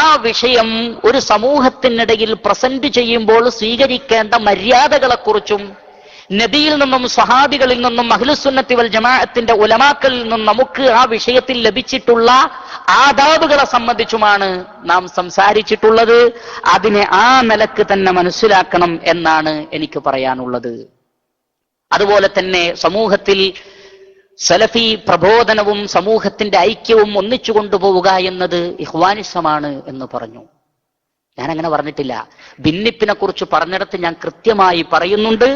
ആ വിഷയം ഒരു സമൂഹത്തിനിടയിൽ പ്രസന്റ് ചെയ്യുമ്പോൾ സ്വീകരിക്കേണ്ട മര്യാദകളെക്കുറിച്ചും നബിയിൽ നിന്നും സ്വഹാബികളിൽ നിന്നും അഹ്ലുസുന്നത്തി വൽ ജമാഅത്തിന്റെ ഉലമാക്കളിൽ നിന്നും നമുക്ക് ആ വിഷയത്തിൽ ലഭിച്ചിട്ടുള്ള ആദാബുകളെ സംബന്ധിച്ചുമാണ് നാം സംസാരിച്ചിട്ടുള്ളത്. അതിനെ ആ നിലക്ക് തന്നെ മനസ്സിലാക്കണം എന്നാണ് എനിക്ക് പറയാനുള്ളത്. അതുപോലെ തന്നെ സമൂഹത്തിൽ സലഫി പ്രബോധനവും സമൂഹത്തിന്റെ ഐക്യവും ഒന്നിച്ചു കൊണ്ടുപോവുക എന്നത് ഇഖ്വാനിസമാണ് എന്ന് പറഞ്ഞു. ഞാൻ അങ്ങനെ പറഞ്ഞിട്ടില്ല. ഭിന്നിപ്പിനെ കുറിച്ച് പറഞ്ഞിടത്ത് ഞാൻ കൃത്യമായി പറയുന്നുണ്ട്,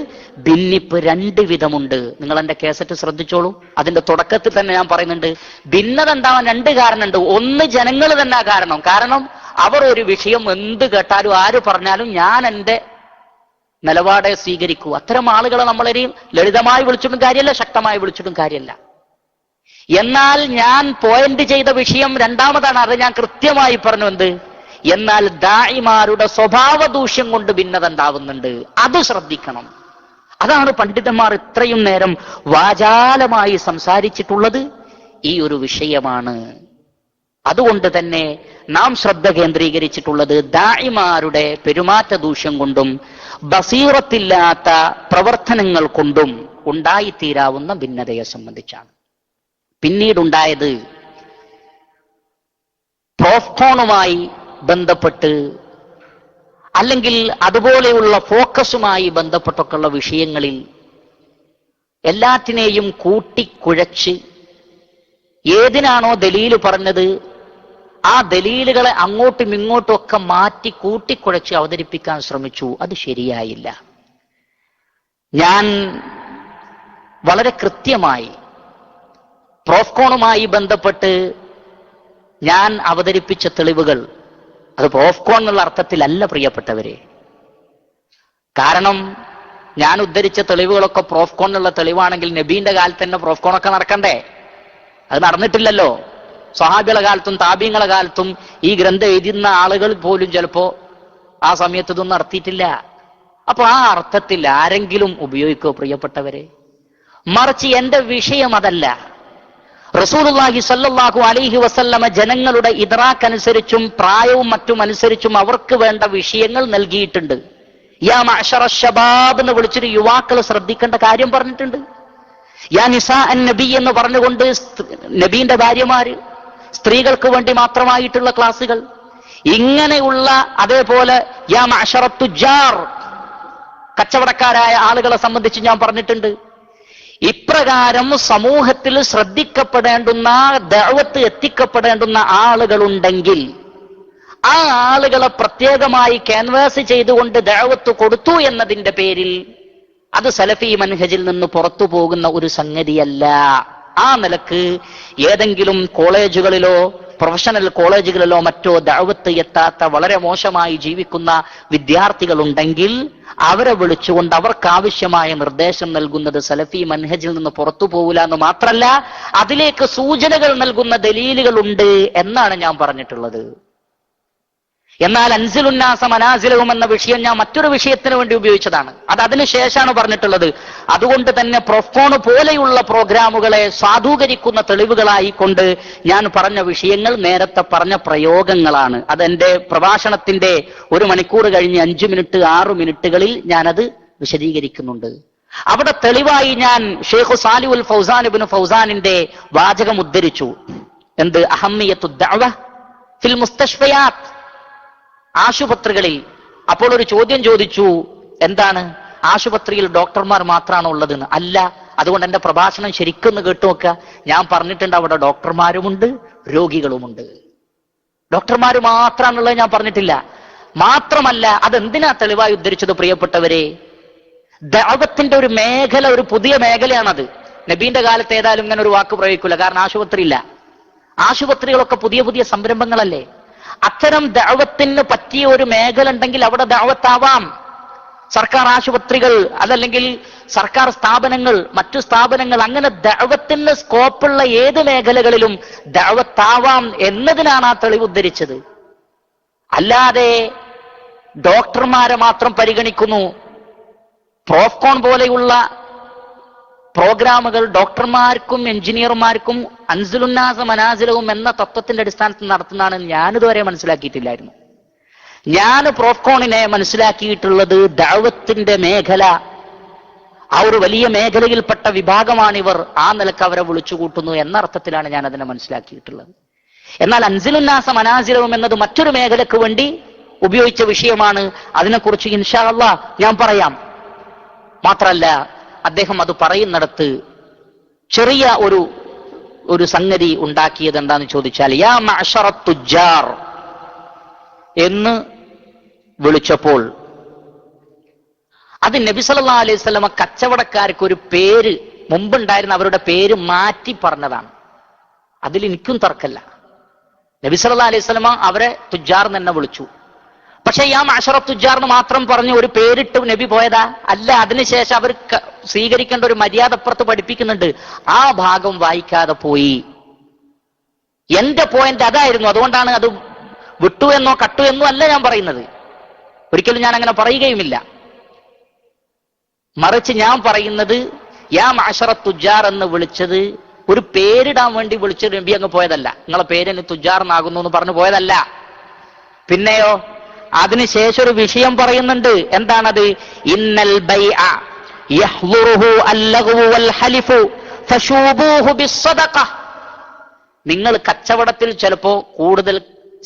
ഭിന്നിപ്പ് 2 വിധമുണ്ട്. നിങ്ങൾ എന്റെ കേസറ്റ് ശ്രദ്ധിച്ചോളൂ. അതിന്റെ തുടക്കത്തിൽ തന്നെ ഞാൻ പറയുന്നുണ്ട്, ഭിന്നത ഉണ്ടാവാൻ 2 കാരണമുണ്ട്. ഒന്ന്, ജനങ്ങൾ തന്നെ കാരണം അവർ ഒരു വിഷയം എന്ത് കേട്ടാലും ആര് പറഞ്ഞാലും ഞാൻ എന്റെ നിലപാടെ സ്വീകരിക്കൂ. അത്തരം ആളുകളെ നമ്മളെയും ലളിതമായി വിളിച്ചിട്ടും കാര്യമല്ല, ശക്തമായി വിളിച്ചിട്ടും കാര്യമല്ല. എന്നാൽ ഞാൻ പോയിന്റ് ചെയ്ത വിഷയം രണ്ടാമതാണ്. അത് ഞാൻ കൃത്യമായി പറഞ്ഞു. എന്ത്? എന്നാൽ ദാഇമാരുടെ സ്വഭാവ ദൂഷ്യം കൊണ്ട് ഭിന്നത ഉണ്ടാവുന്നുണ്ട്, അത് ശ്രദ്ധിക്കണം. അതാണ് പണ്ഡിതന്മാർ ഇത്രയും നേരം വാചാലമായി സംസാരിച്ചിട്ടുള്ളത്, ഈ ഒരു വിഷയമാണ്. അതുകൊണ്ട് തന്നെ നാം ശ്രദ്ധ കേന്ദ്രീകരിച്ചിട്ടുള്ളത് ദാഇമാരുടെ പെരുമാറ്റ ദൂഷ്യം കൊണ്ടും ബസീറത്തില്ലാത്ത പ്രവർത്തനങ്ങൾ കൊണ്ടും ഉണ്ടായിത്തീരാവുന്ന ഭിന്നതയെ സംബന്ധിച്ചാണ്. പിന്നീടുണ്ടായത് പ്രോഫ്കോണുമായി ബന്ധപ്പെട്ട് അല്ലെങ്കിൽ അതുപോലെയുള്ള ഫോക്കസുമായി ബന്ധപ്പെട്ടൊക്കെയുള്ള വിഷയങ്ങളിൽ എല്ലാറ്റിനെയും കൂട്ടിക്കുഴച്ച് ഏതിനാണോ ദലീല് പറഞ്ഞത് ആ ദലീലുകളെ അങ്ങോട്ടും ഇങ്ങോട്ടും ഒക്കെ മാറ്റി കൂട്ടിക്കുഴച്ച് അവതരിപ്പിക്കാൻ ശ്രമിച്ചു. അത് ശരിയായില്ല. ഞാൻ വളരെ കൃത്യമായി പ്രോഫ്കോണുമായി ബന്ധപ്പെട്ട് ഞാൻ അവതരിപ്പിച്ച തെളിവുകൾ അത് പ്രോഫ്കോൺ എന്നുള്ള അർത്ഥത്തിലല്ല പ്രിയപ്പെട്ടവരെ. കാരണം ഞാൻ ഉദ്ധരിച്ച തെളിവുകളൊക്കെ പ്രോഫ്കോൺ എന്നുള്ള തെളിവാണെങ്കിൽ നബീന്റെ കാലത്ത് തന്നെ പ്രോഫ്കോണൊക്കെ നടക്കണ്ടേ? അത് നടന്നിട്ടില്ലല്ലോ. സ്വഹാബികളുടെ കാലത്തും താബീങ്ങളുടെ കാലത്തും ഈ ഗ്രന്ഥം എഴുതുന്ന ആളുകൾ പോലും ചിലപ്പോ ആ സമയത്ത് ഇതൊന്നും നടത്തിയിട്ടില്ല. അപ്പൊ ആ അർത്ഥത്തിൽ ആരെങ്കിലും ഉപയോഗിക്കോ പ്രിയപ്പെട്ടവരെ? മറിച്ച് എന്റെ വിഷയം അതല്ല. റസൂലുള്ളാഹി സ്വല്ലല്ലാഹു അലൈഹി വസല്ലമ ജനങ്ങളുടെ ഇദ്റാഖനുസരിച്ചും പ്രായവും മറ്റും അനുസരിച്ചും അവർക്ക് വേണ്ട വിഷയങ്ങൾ നൽകിയിട്ടുണ്ട്. യാ മഅ്ശറ ശബാബ് എന്ന് വിളിച്ചൊരു യുവാക്കൾ ശ്രദ്ധിക്കേണ്ട കാര്യം പറഞ്ഞിട്ടുണ്ട്. യാ നിസാ അൻ നബി എന്ന് പറഞ്ഞുകൊണ്ട് നബീന്റെ ഭാര്യമാര്, സ്ത്രീകൾക്ക് വേണ്ടി മാത്രമായിട്ടുള്ള ക്ലാസുകൾ, ഇങ്ങനെയുള്ള അതേപോലെ യാ മഅ്ശറ തുജാർ കച്ചവടക്കാരായ ആളുകളെ സംബന്ധിച്ച് ഞാൻ പറഞ്ഞിട്ടുണ്ട്. ഇപ്രകാരം സമൂഹത്തിൽ ശ്രദ്ധിക്കപ്പെടേണ്ടുന്ന ദഅവത്ത് എത്തിക്കപ്പെടേണ്ടുന്ന ആളുകളുണ്ടെങ്കിൽ ആ ആളുകളെ പ്രത്യേകമായി ക്യാൻവാസ് ചെയ്തുകൊണ്ട് ദഅവത്ത് കൊടുത്തു എന്നതിന്റെ പേരിൽ അത് സലഫി മൻഹജിൽ നിന്ന് പുറത്തു പോകുന്ന ഒരു സംഗതിയല്ല. ആ നിലക്ക് ഏതെങ്കിലും കോളേജുകളിലോ പ്രൊഫഷണൽ കോളേജുകളിലോ മറ്റോ ദഅവത്ത് എത്താത്ത വളരെ മോശമായി ജീവിക്കുന്ന വിദ്യാർത്ഥികളുണ്ടെങ്കിൽ അവരെ വിളിച്ചുകൊണ്ട് അവർക്കാവശ്യമായ നിർദ്ദേശം നൽകുന്നത് സലഫി മൻഹജിൽ നിന്ന് പുറത്തു പോകില്ല എന്ന് മാത്രമല്ല, അതിലേക്ക് സൂചനകൾ നൽകുന്ന ദലീലുകളുണ്ട് എന്നാണ് ഞാൻ പറഞ്ഞിട്ടുള്ളത്. എന്നാൽ അൻസിലുന്നാസ മനാസിലഹും എന്ന വിഷയം ഞാൻ മറ്റൊരു വിഷയത്തിന് വേണ്ടി ഉപയോഗിച്ചതാണ്. അത് അതിനുശേഷമാണ് പറഞ്ഞിട്ടുള്ളത്. അതുകൊണ്ട് തന്നെ പ്രൊഫോൺ പോലെയുള്ള പ്രോഗ്രാമുകളെ സാധൂകരിക്കുന്ന തെളിവുകളായി കൊണ്ട് ഞാൻ പറഞ്ഞ വിഷയങ്ങൾ നേരത്തെ പറഞ്ഞ പ്രയോഗങ്ങളാണ്. അതെന്റെ പ്രഭാഷണത്തിന്റെ 1 മണിക്കൂർ കഴിഞ്ഞ് 5 മിനിറ്റ് 6 മിനിറ്റുകളിൽ ഞാനത് വിശദീകരിക്കുന്നുണ്ട്. അവിടെ തെളിവായി ഞാൻ ഷെയ്ഖ് സാലിഹുൽ ഫൗസാൻ ഇബ്നു ഫൗസാനിന്റെ വാചകം ഉദ്ധരിച്ചു. എന്ത്? അഹമ്മിയത്തു ദഅവ ഫിൽ മുസ്തശ്ഫയാത്ത്, ആശുപത്രികളിൽ. അപ്പോൾ ഒരു ചോദ്യം ചോദിച്ചു, എന്താണ് ആശുപത്രിയിൽ ഡോക്ടർമാർ മാത്രമാണോ ഉള്ളതെന്ന്? അല്ല. അതുകൊണ്ട് എന്റെ പ്രഭാഷണം ശരിക്കൊന്ന് കേട്ടു നോക്കുക. ഞാൻ പറഞ്ഞിട്ടുണ്ട് അവിടെ ഡോക്ടർമാരുമുണ്ട് രോഗികളുമുണ്ട്. ഡോക്ടർമാര് മാത്രമാണുള്ളത് ഞാൻ പറഞ്ഞിട്ടില്ല. മാത്രമല്ല, അതെന്തിനാ തെളിവായി ഉദ്ധരിച്ചത് പ്രിയപ്പെട്ടവരെ? ദഅവത്തിന്റെ ഒരു മേഖല, ഒരു പുതിയ മേഖലയാണത്. നബീന്റെ കാലത്ത് ഏതായാലും ഇങ്ങനെ ഒരു വാക്ക് പ്രയോഗിക്കില്ല, കാരണം ആശുപത്രി ഇല്ല. ആശുപത്രികളൊക്കെ പുതിയ പുതിയ സംരംഭങ്ങളല്ലേ. അത്തരം ദഅവത്തിന് പറ്റിയ ഒരു മേഖല ഉണ്ടെങ്കിൽ അവിടെ ദഅവത്താവാം. സർക്കാർ ആശുപത്രികൾ അതല്ലെങ്കിൽ സർക്കാർ സ്ഥാപനങ്ങൾ, മറ്റു സ്ഥാപനങ്ങൾ, അങ്ങനെ ദഅവത്തിന് സ്കോപ്പുള്ള ഏത് മേഖലകളിലും ദഅവത്താവാം എന്നതിനാണ് ആ തെളിവ് ഉദ്ധരിച്ചത്. അല്ലാതെ ഡോക്ടർമാരെ മാത്രം പരിഗണിക്കുന്നു. പ്രോഫ്കോൺ പോലെയുള്ള പ്രോഗ്രാമുകൾ ഡോക്ടർമാർക്കും എഞ്ചിനീയർമാർക്കും അൻസുലുന്നാസ മനാസിലവും എന്ന തത്വത്തിന്റെ അടിസ്ഥാനത്തിൽ നടത്തുന്നതാണ് ഞാനിതുവരെ മനസ്സിലാക്കിയിട്ടില്ലായിരുന്നു. ഞാൻ പ്രോഫ്കോണിനെ മനസ്സിലാക്കിയിട്ടുള്ളത് ദഅവത്തിന്റെ മേഖല, ആ ഒരു വലിയ മേഖലയിൽപ്പെട്ട വിഭാഗമാണിവർ, ആ നിലക്ക് അവരെ വിളിച്ചുകൂട്ടുന്നു എന്ന അർത്ഥത്തിലാണ് ഞാൻ അതിനെ മനസ്സിലാക്കിയിട്ടുള്ളത്. എന്നാൽ അൻസുലുന്നാസ മനാസിലവും എന്നത് മറ്റൊരു മേഖലക്ക് വേണ്ടി ഉപയോഗിച്ച വിഷയമാണ്. അതിനെക്കുറിച്ച് ഇൻഷാ അല്ലാഹ് ഞാൻ പറയാം. മാത്രമല്ല, അദ്ദേഹം അത് പറയുന്നിടത്ത് ചെറിയ ഒരു സംഗതി ഉണ്ടാക്കിയത് എന്താന്ന് ചോദിച്ചാൽ, യാ മഅ്ശറത്ത് തുജ്ജാർ എന്ന് വിളിച്ചപ്പോൾ അത് നബി സല്ലല്ലാഹു അലൈഹി വസല്ലമ കച്ചവടക്കാർക്ക് ഒരു പേര്, മുമ്പുണ്ടായിരുന്ന അവരുടെ പേര് മാറ്റി പറഞ്ഞതാണ്. അതിൽ എനിക്കും തർക്കമില്ല. നബി സല്ലല്ലാഹു അലൈഹി വസല്ലമ അവരെ തുജ്ജാർ തന്നെ വിളിച്ചു. പക്ഷെ യാ മഅ്ശറത്ത് തുജ്ജാർ എന്ന് മാത്രം പറഞ്ഞ് ഒരു പേരിട്ട് നബി പോയതാ അല്ല. അതിനുശേഷം അവർ സ്വീകരിക്കേണ്ട ഒരു മര്യാദ അപ്പുറത്ത് പഠിപ്പിക്കുന്നുണ്ട്. ആ ഭാഗം വായിക്കാതെ പോയി. എന്റെ പോയിന്റ് അതായിരുന്നു. അതുകൊണ്ടാണ് അത് വിട്ടു എന്നോ കട്ടു എന്നോ അല്ല ഞാൻ പറയുന്നത്. ഒരിക്കലും ഞാൻ അങ്ങനെ പറയുകയുമില്ല. മറിച്ച് ഞാൻ പറയുന്നത് യാ മഅ്ശറത്ത് തുജ്ജാർ എന്ന് വിളിച്ചത് ഒരു പേരിടാൻ വേണ്ടി വിളിച്ചത് നബി അങ്ങ് പോയതല്ല. നിങ്ങളെ പേരിന് തുജ്ജാർ എന്നാകുന്നു എന്ന് പറഞ്ഞു പോയതല്ല. പിന്നെയോ അതിനുശേഷം ഒരു വിഷയം പറയുന്നുണ്ട്. എന്താണത്? ഇന്നൽ ബൈഅ യഹ്ദുറുഹു അൽ-ലഗ്വു വൽ ഹലിഫു ഫശൂബൂഹു ബിസ്സദഖ. നിങ്ങൾ കച്ചവടത്തിൽ ചിലപ്പോ കൂടുതൽ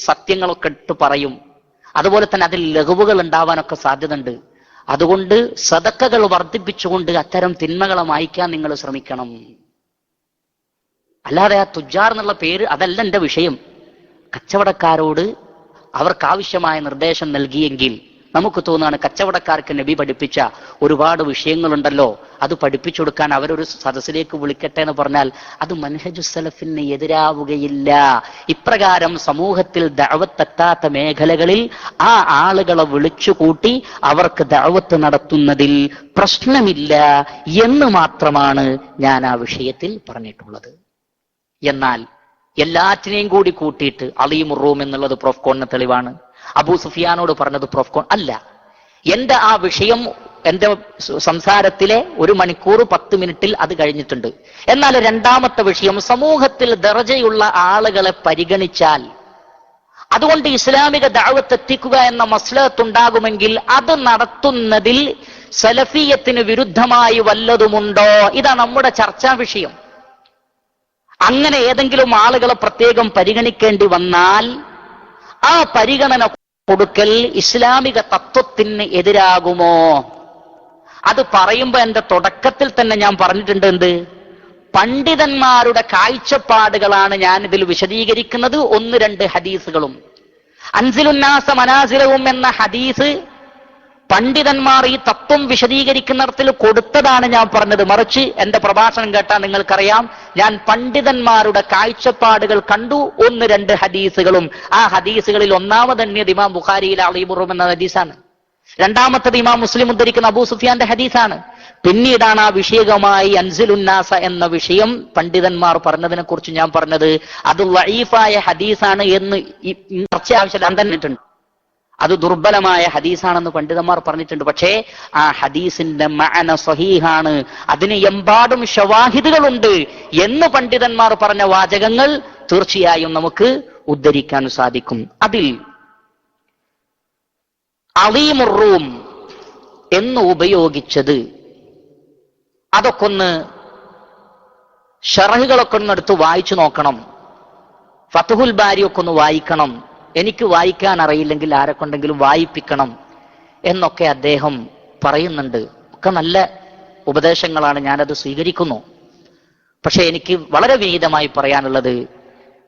സത്യങ്ങളൊക്കെ ഇട്ട് പറയും. അതുപോലെ തന്നെ അതിൽ ലഘുവുകൾ ഉണ്ടാവാനൊക്കെ സാധ്യതയുണ്ട്. അതുകൊണ്ട് സദഖകൾ വർദ്ധിപ്പിച്ചുകൊണ്ട് അത്തരം തിന്മകളെ മായ്ക്കാൻ നിങ്ങൾ ശ്രമിക്കണം. അല്ലാതെ ആ തുജ്ജാർ എന്നുള്ള പേര് അതല്ല എന്റെ വിഷയം. കച്ചവടക്കാരോട് അവർക്കാവശ്യമായ നിർദ്ദേശം നൽകിയെങ്കിൽ നമുക്ക് തോന്നുകയാണ് കച്ചവടക്കാർക്ക് നബി പഠിപ്പിച്ച ഒരുപാട് വിഷയങ്ങളുണ്ടല്ലോ, അത് പഠിപ്പിച്ചു കൊടുക്കാൻ അവരൊരു സദസ്സിലേക്ക് വിളിക്കട്ടെ എന്ന് പറഞ്ഞാൽ അത് മൻഹജു സലഫിന് എതിരാവുകയില്ല. ഇപ്രകാരം സമൂഹത്തിൽ ദഅവത്തെത്താത്ത മേഖലകളിൽ ആ ആളുകളെ വിളിച്ചുകൂട്ടി അവർക്ക് ദഅവത്ത് നടത്തുന്നതിൽ പ്രശ്നമില്ല എന്ന് മാത്രമാണ് ഞാൻ ആ വിഷയത്തിൽ പറഞ്ഞിട്ടുള്ളത്. എന്നാൽ എല്ലാറ്റിനെയും കൂടി കൂട്ടിയിട്ട് അലീമുർ റൂം എന്നുള്ളത് പ്രോഫ്കോണിന് തെളിവാണ്. അബൂ സുഫിയാനോട് പറഞ്ഞത് പ്രോഫ്കോൺ അല്ല. എന്റെ ആ വിഷയം എന്റെ സംസാരത്തിലെ 1 മണിക്കൂർ 10 മിനിറ്റിൽ അത് കഴിഞ്ഞിട്ടുണ്ട്. എന്നാൽ രണ്ടാമത്തെ വിഷയം, സമൂഹത്തിൽ ദറജയുള്ള ആളുകളെ പരിഗണിച്ചാൽ അതുകൊണ്ട് ഇസ്ലാമിക ദഅവത്ത് എത്തിക്കുക എന്ന മസ്ലഹത്തുണ്ടാകുമെങ്കിൽ അത് നടത്തുന്നതിൽ സലഫിയത്തിന് വിരുദ്ധമായി വല്ലതുമുണ്ടോ? ഇതാണ് നമ്മുടെ ചർച്ചാ വിഷയം. അങ്ങനെ ഏതെങ്കിലും ആളുകളെ പ്രത്യേകം പരിഗണിക്കേണ്ടി വന്നാൽ ആ പരിഗണന കൊടുക്കൽ ഇസ്ലാമിക തത്വത്തിന് എതിരാകുമോ? അത് പറയുമ്പോ എന്റെ തുടക്കത്തിൽ തന്നെ ഞാൻ പറഞ്ഞിട്ടുണ്ട്. എന്ത്? പണ്ഡിതന്മാരുടെ കാഴ്ചപ്പാടുകളാണ് ഞാൻ ഇതിൽ വിശദീകരിക്കുന്നത്. 1-2 ഹദീസുകളും. അൻസിലുന്നാസ മനാസിലവും എന്ന ഹദീസ് പണ്ഡിതന്മാർ ഈ തത്വം വിശദീകരിക്കുന്നിടത്തിൽ കൊടുത്തതാണ് ഞാൻ പറഞ്ഞത്. മറിച്ച് എന്റെ പ്രഭാഷണം കേട്ടാൽ നിങ്ങൾക്കറിയാം, ഞാൻ പണ്ഡിതന്മാരുടെ കാഴ്ചപ്പാടുകൾ കണ്ടു. 1-2 ഹദീസുകളും. ആ ഹദീസുകളിൽ ഒന്നാമതന്യത് ഇമാം ബുഖാരിയിലെ അലീമുർ റൂം എന്ന ഹദീസാണ്. രണ്ടാമത്തത് ഇമാം മുസ്ലിം ഉദ്ധരിക്കുന്ന അബൂ സുഫിയാന്റെ ഹദീസാണ്. പിന്നീടാണ് ആ വിഷയകമായി അൻസിലുന്നാസ എന്ന വിഷയം പണ്ഡിതന്മാർ പറഞ്ഞതിനെ കുറിച്ച് ഞാൻ പറഞ്ഞത്. അത് ലഈഫായ ഹദീസാണ് എന്ന് ചർച്ച ആവശ്യം തന്നിട്ടുണ്ട്. അത് ദുർബലമായ ഹദീസാണെന്ന് പണ്ഡിതന്മാർ പറഞ്ഞിട്ടുണ്ട്. പക്ഷേ ആ ഹദീസിന്റെ മഅന സ്വഹീഹാണ്, അതിന് എമ്പാടും ഷവാഹിദുകളുണ്ട് എന്ന് പണ്ഡിതന്മാർ പറഞ്ഞ വാചകങ്ങൾ തീർച്ചയായും നമുക്ക് ഉദ്ധരിക്കാൻ സാധിക്കും. അതിൽ അലീമുർ റൂം എന്ന് ഉപയോഗിച്ചത് അതൊക്കെ ഒന്ന് ഷറഹുകളൊക്കെ ഒന്ന് എടുത്ത് വായിച്ചു നോക്കണം. ഫത്ഹുൽ ബാരിയൊക്കെ ഒന്ന് വായിക്കണം. എനിക്ക് വായിക്കാൻ അറിയില്ലെങ്കിൽ ആരെ കൊണ്ടെങ്കിലും വായിപ്പിക്കണം എന്നൊക്കെ അദ്ദേഹം പറയുന്നുണ്ട്. ഒക്കെ നല്ല ഉപദേശങ്ങളാണ്, ഞാനത് സ്വീകരിക്കുന്നു. പക്ഷെ എനിക്ക് വളരെ വിനീതമായി പറയാനുള്ളത്,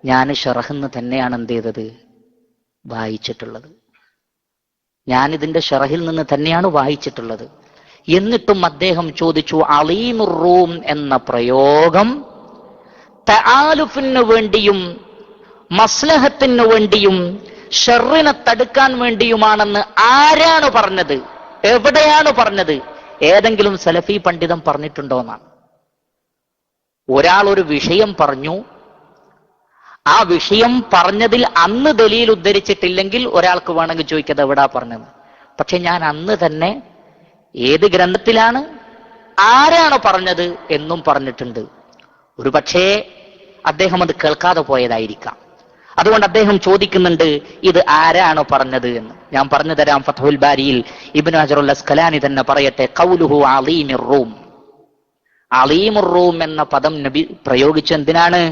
ഞാൻ ഷറഹെന്ന് തന്നെയാണ് എന്ത് ചെയ്തത്? വായിച്ചിട്ടുള്ളത്. ഞാനിതിന്റെ ഷറഹിൽ നിന്ന് തന്നെയാണ് വായിച്ചിട്ടുള്ളത്. എന്നിട്ടും അദ്ദേഹം ചോദിച്ചു, അലീമുർ റൂം എന്ന പ്രയോഗം തആലുഫിന് വേണ്ടിയും മസ്ലഹത്തിന് വേണ്ടിയും ഷർറിനെ തടുക്കാൻ വേണ്ടിയുമാണെന്ന് ആരാണ് പറഞ്ഞത്? എവിടെയാണ് പറഞ്ഞത് ഏതെങ്കിലും സലഫി പണ്ഡിതൻ പറഞ്ഞിട്ടുണ്ടോ എന്നാണ്. ഒരാൾ ഒരു വിഷയം പറഞ്ഞു, ആ വിഷയം പറഞ്ഞതിൽ അന്ന് ദലീൽ ഉദ്ധരിച്ചിട്ടില്ലെങ്കിൽ ഒരാൾക്ക് വേണമെങ്കിൽ ചോദിക്കത് എവിടാ പറഞ്ഞത്. പക്ഷെ ഞാൻ അന്ന് തന്നെ ഏത് ഗ്രന്ഥത്തിലാണ്, ആരാണ് പറഞ്ഞത് എന്നും പറഞ്ഞിട്ടുണ്ട്. ഒരു പക്ഷേ അദ്ദേഹം അത് കേൾക്കാതെ പോയതായിരിക്കാം. അതുകൊണ്ട് അദ്ദേഹം ചോദിക്കുന്നുണ്ട്, ഇത് ആരാണ് പറഞ്ഞത് എന്ന്. ഞാൻ പറഞ്ഞു തരാം. ഫത്ഹുൽ ബാരിയിൽ ഇബ്നു ഹജറുൽ അസ്ഖലാനി തന്നെ പറയട്ടെ, ഖൗലുഹു അലീമിർ റൂം. അലീമുർ റൂം എന്ന പദം നബി പ്രയോഗിച്ച എന്തിനാണ്?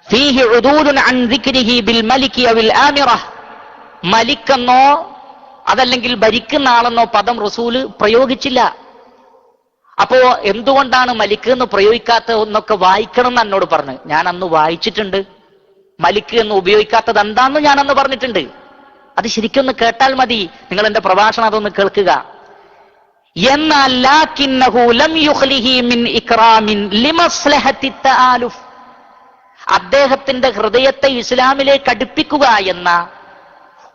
ഫീഹി ഉദൂലുൻ അൻ ദിക്രിഹി ബിൽ മലികി അവൽ ആമിറ. മലിക്കെന്നോ അതല്ലെങ്കിൽ ഭരിക്കുന്ന ആളെന്നോ പദം റസൂല് പ്രയോഗിച്ചില്ല. അപ്പോ എന്തുകൊണ്ടാണ് മലിക്ക് എന്ന് പ്രയോഗിക്കാത്ത എന്നൊക്കെ വായിക്കണം എന്ന് എന്നോട് പറഞ്ഞു. ഞാൻ അന്ന് വായിച്ചിട്ടുണ്ട്. മലിക്ക് എന്ന് ഉപയോഗിക്കാത്തത് എന്താന്ന് ഞാൻ അന്ന് പറഞ്ഞിട്ടുണ്ട്. അത് ശരിക്കൊന്ന് കേട്ടാൽ മതി. നിങ്ങൾ എന്റെ പ്രഭാഷണം അതൊന്ന് കേൾക്കുക. എന്നാൽ ലാകിന്നഹു ലം യുഖ്ലിഹി മിൻ ഇക്റാമിൻ ലിമസ്ലഹത്തി തആലുഫ്. അദ്ദേഹത്തിന്റെ ഹൃദയത്തെ ഇസ്ലാമിലേക്ക് അടുപ്പിക്കുക എന്ന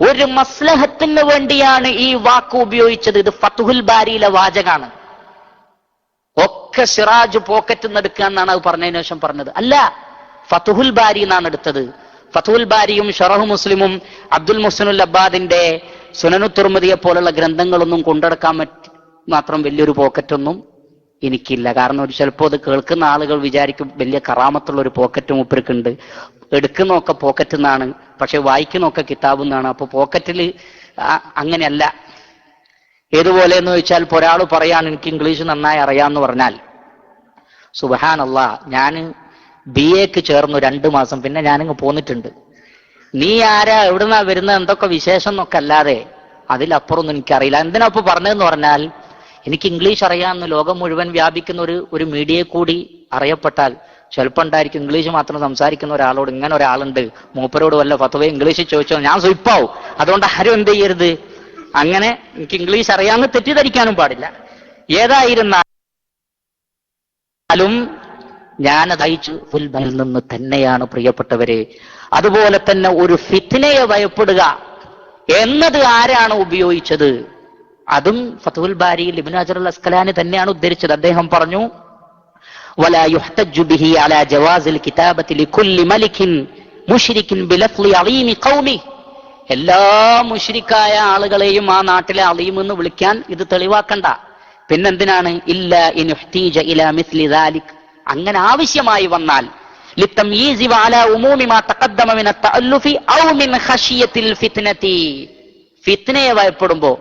ഒരു മസ്ലഹത്തിന് വേണ്ടിയാണ് ഈ വാക്ക് ഉപയോഗിച്ചത്. ഇത് ഫത്ഹുൽ ബാരിയിലെ വാചകാണ്. ഒക്കെ സിറാജ് പോക്കറ്റ് നിന്ന് എടുക്കുക എന്നാണ് അത് പറഞ്ഞതിന് ശേഷം പറഞ്ഞത്. അല്ല, ഫത്ഹുൽ ബാരി എന്നാണ് എടുത്തത്. ഫത്ഹുൽ ബാരിയും ഷറഹ് മുസ്ലിമും അബ്ദുൽ മുഹ്സിനുൽ അബ്ബാദിന്റെ സുനനു തുർമുദിയെ പോലുള്ള ഗ്രന്ഥങ്ങളൊന്നും കൊണ്ടെടുക്കാൻ മാത്രം വലിയൊരു പോക്കറ്റൊന്നും എനിക്കില്ല. കാരണം ഒരു ചിലപ്പോൾ അത് കേൾക്കുന്ന ആളുകൾ വിചാരിക്കും വലിയ കറാമത്തുള്ള ഒരു പോക്കറ്റ് മൂപ്പർക്കുണ്ട്. എടുക്കുന്നൊക്കെ പോക്കറ്റിൽ നിന്നാണ്, പക്ഷെ വായിക്കുന്നൊക്കെ കിതാബിൽ നിന്നാണ്. അപ്പൊ പോക്കറ്റിൽ അങ്ങനെയല്ല. ഏതുപോലെ എന്ന് ചോദിച്ചാൽ, ഇപ്പോൾ ഒരാൾ പറയാൻ എനിക്ക് ഇംഗ്ലീഷ് നന്നായി അറിയാമെന്ന് പറഞ്ഞാൽ, സുബ്ഹാനല്ലാഹ്, ഞാൻ BA ചേർന്നു 2 മാസം, പിന്നെ ഞാനിങ്ങ് പോന്നിട്ടുണ്ട്. നീ ആരാ, എവിടുന്നാ വരുന്നത്, എന്തൊക്കെ വിശേഷം എന്നൊക്കെ അല്ലാതെ അതിലപ്പുറമൊന്നും എനിക്കറിയില്ല. എന്തിനാ ഇപ്പൊ പറഞ്ഞതെന്ന് പറഞ്ഞാൽ, എനിക്ക് ഇംഗ്ലീഷ് അറിയാമെന്ന് ലോകം മുഴുവൻ വ്യാപിക്കുന്ന ഒരു മീഡിയയെ കൂടി അറിയപ്പെട്ടാൽ ചിലപ്പോൾ ഉണ്ടായിരിക്കും ഇംഗ്ലീഷ് മാത്രം സംസാരിക്കുന്ന ഒരാളോട് ഇങ്ങനെ ഒരാളുണ്ട്, മൂപ്പരോട് വല്ല ഫത്വ ഇംഗ്ലീഷ് ചോദിച്ചോ ഞാൻ സ്വയിപ്പാവും. അതുകൊണ്ട് ആരും എന്ത് ചെയ്യരുത്, അങ്ങനെ എനിക്ക് ഇംഗ്ലീഷ് അറിയാമെന്ന് തെറ്റിദ്ധരിക്കാനും പാടില്ല. ഏതായിരുന്നാലും ഞാനത് അയച്ചു ഫുൽബനിൽ നിന്ന് തന്നെയാണ് പ്രിയപ്പെട്ടവരെ. അതുപോലെ തന്നെ ഒരു ഫിത്നയെ ഭയപ്പെടുക എന്നത് ആരാണ് ഉപയോഗിച്ചത്? അതും ഫത്ഹുൽ ബാരിയിൽ ഇബ്നു ഹജറുൽ അസ്ഖലാനി തന്നെയാണ് ഉദ്ധരിച്ചത്. അദ്ദേഹം പറഞ്ഞു, വലാ യുഹ്തജ്ജു ബിഹി അലാ ജവാസിൽ കിതാബത്തി ലികുല്ലി മലികിൻ മുശ്രികിൻ ബിലഫ്ളി അലീമി ഖൗമി. എല്ലാ മുശ്രിക്കായ ആളുകളെയും ആ നാട്ടിലെ അലീം എന്ന് വിളിക്കാൻ ഇത് തെളിവാക്കണ്ട. പിന്നെന്തിനാണ്? ഇല്ല ഇൻ ഇഹ്തീജ ഇലാ മിസ്ലി ദാലിക്, അങ്ങനെ ആവശ്യമായി വന്നാൽ, ലിതംയീസി വഅലാ ഉമൂമി മാ തഖദ്ദമ മിന തഅല്ലുഫി ഔ മിൻ ഖശിയത്തിൽ ഫിത്നതി. ഫിത്നയെ ഭയപ്പെടുമ്പോ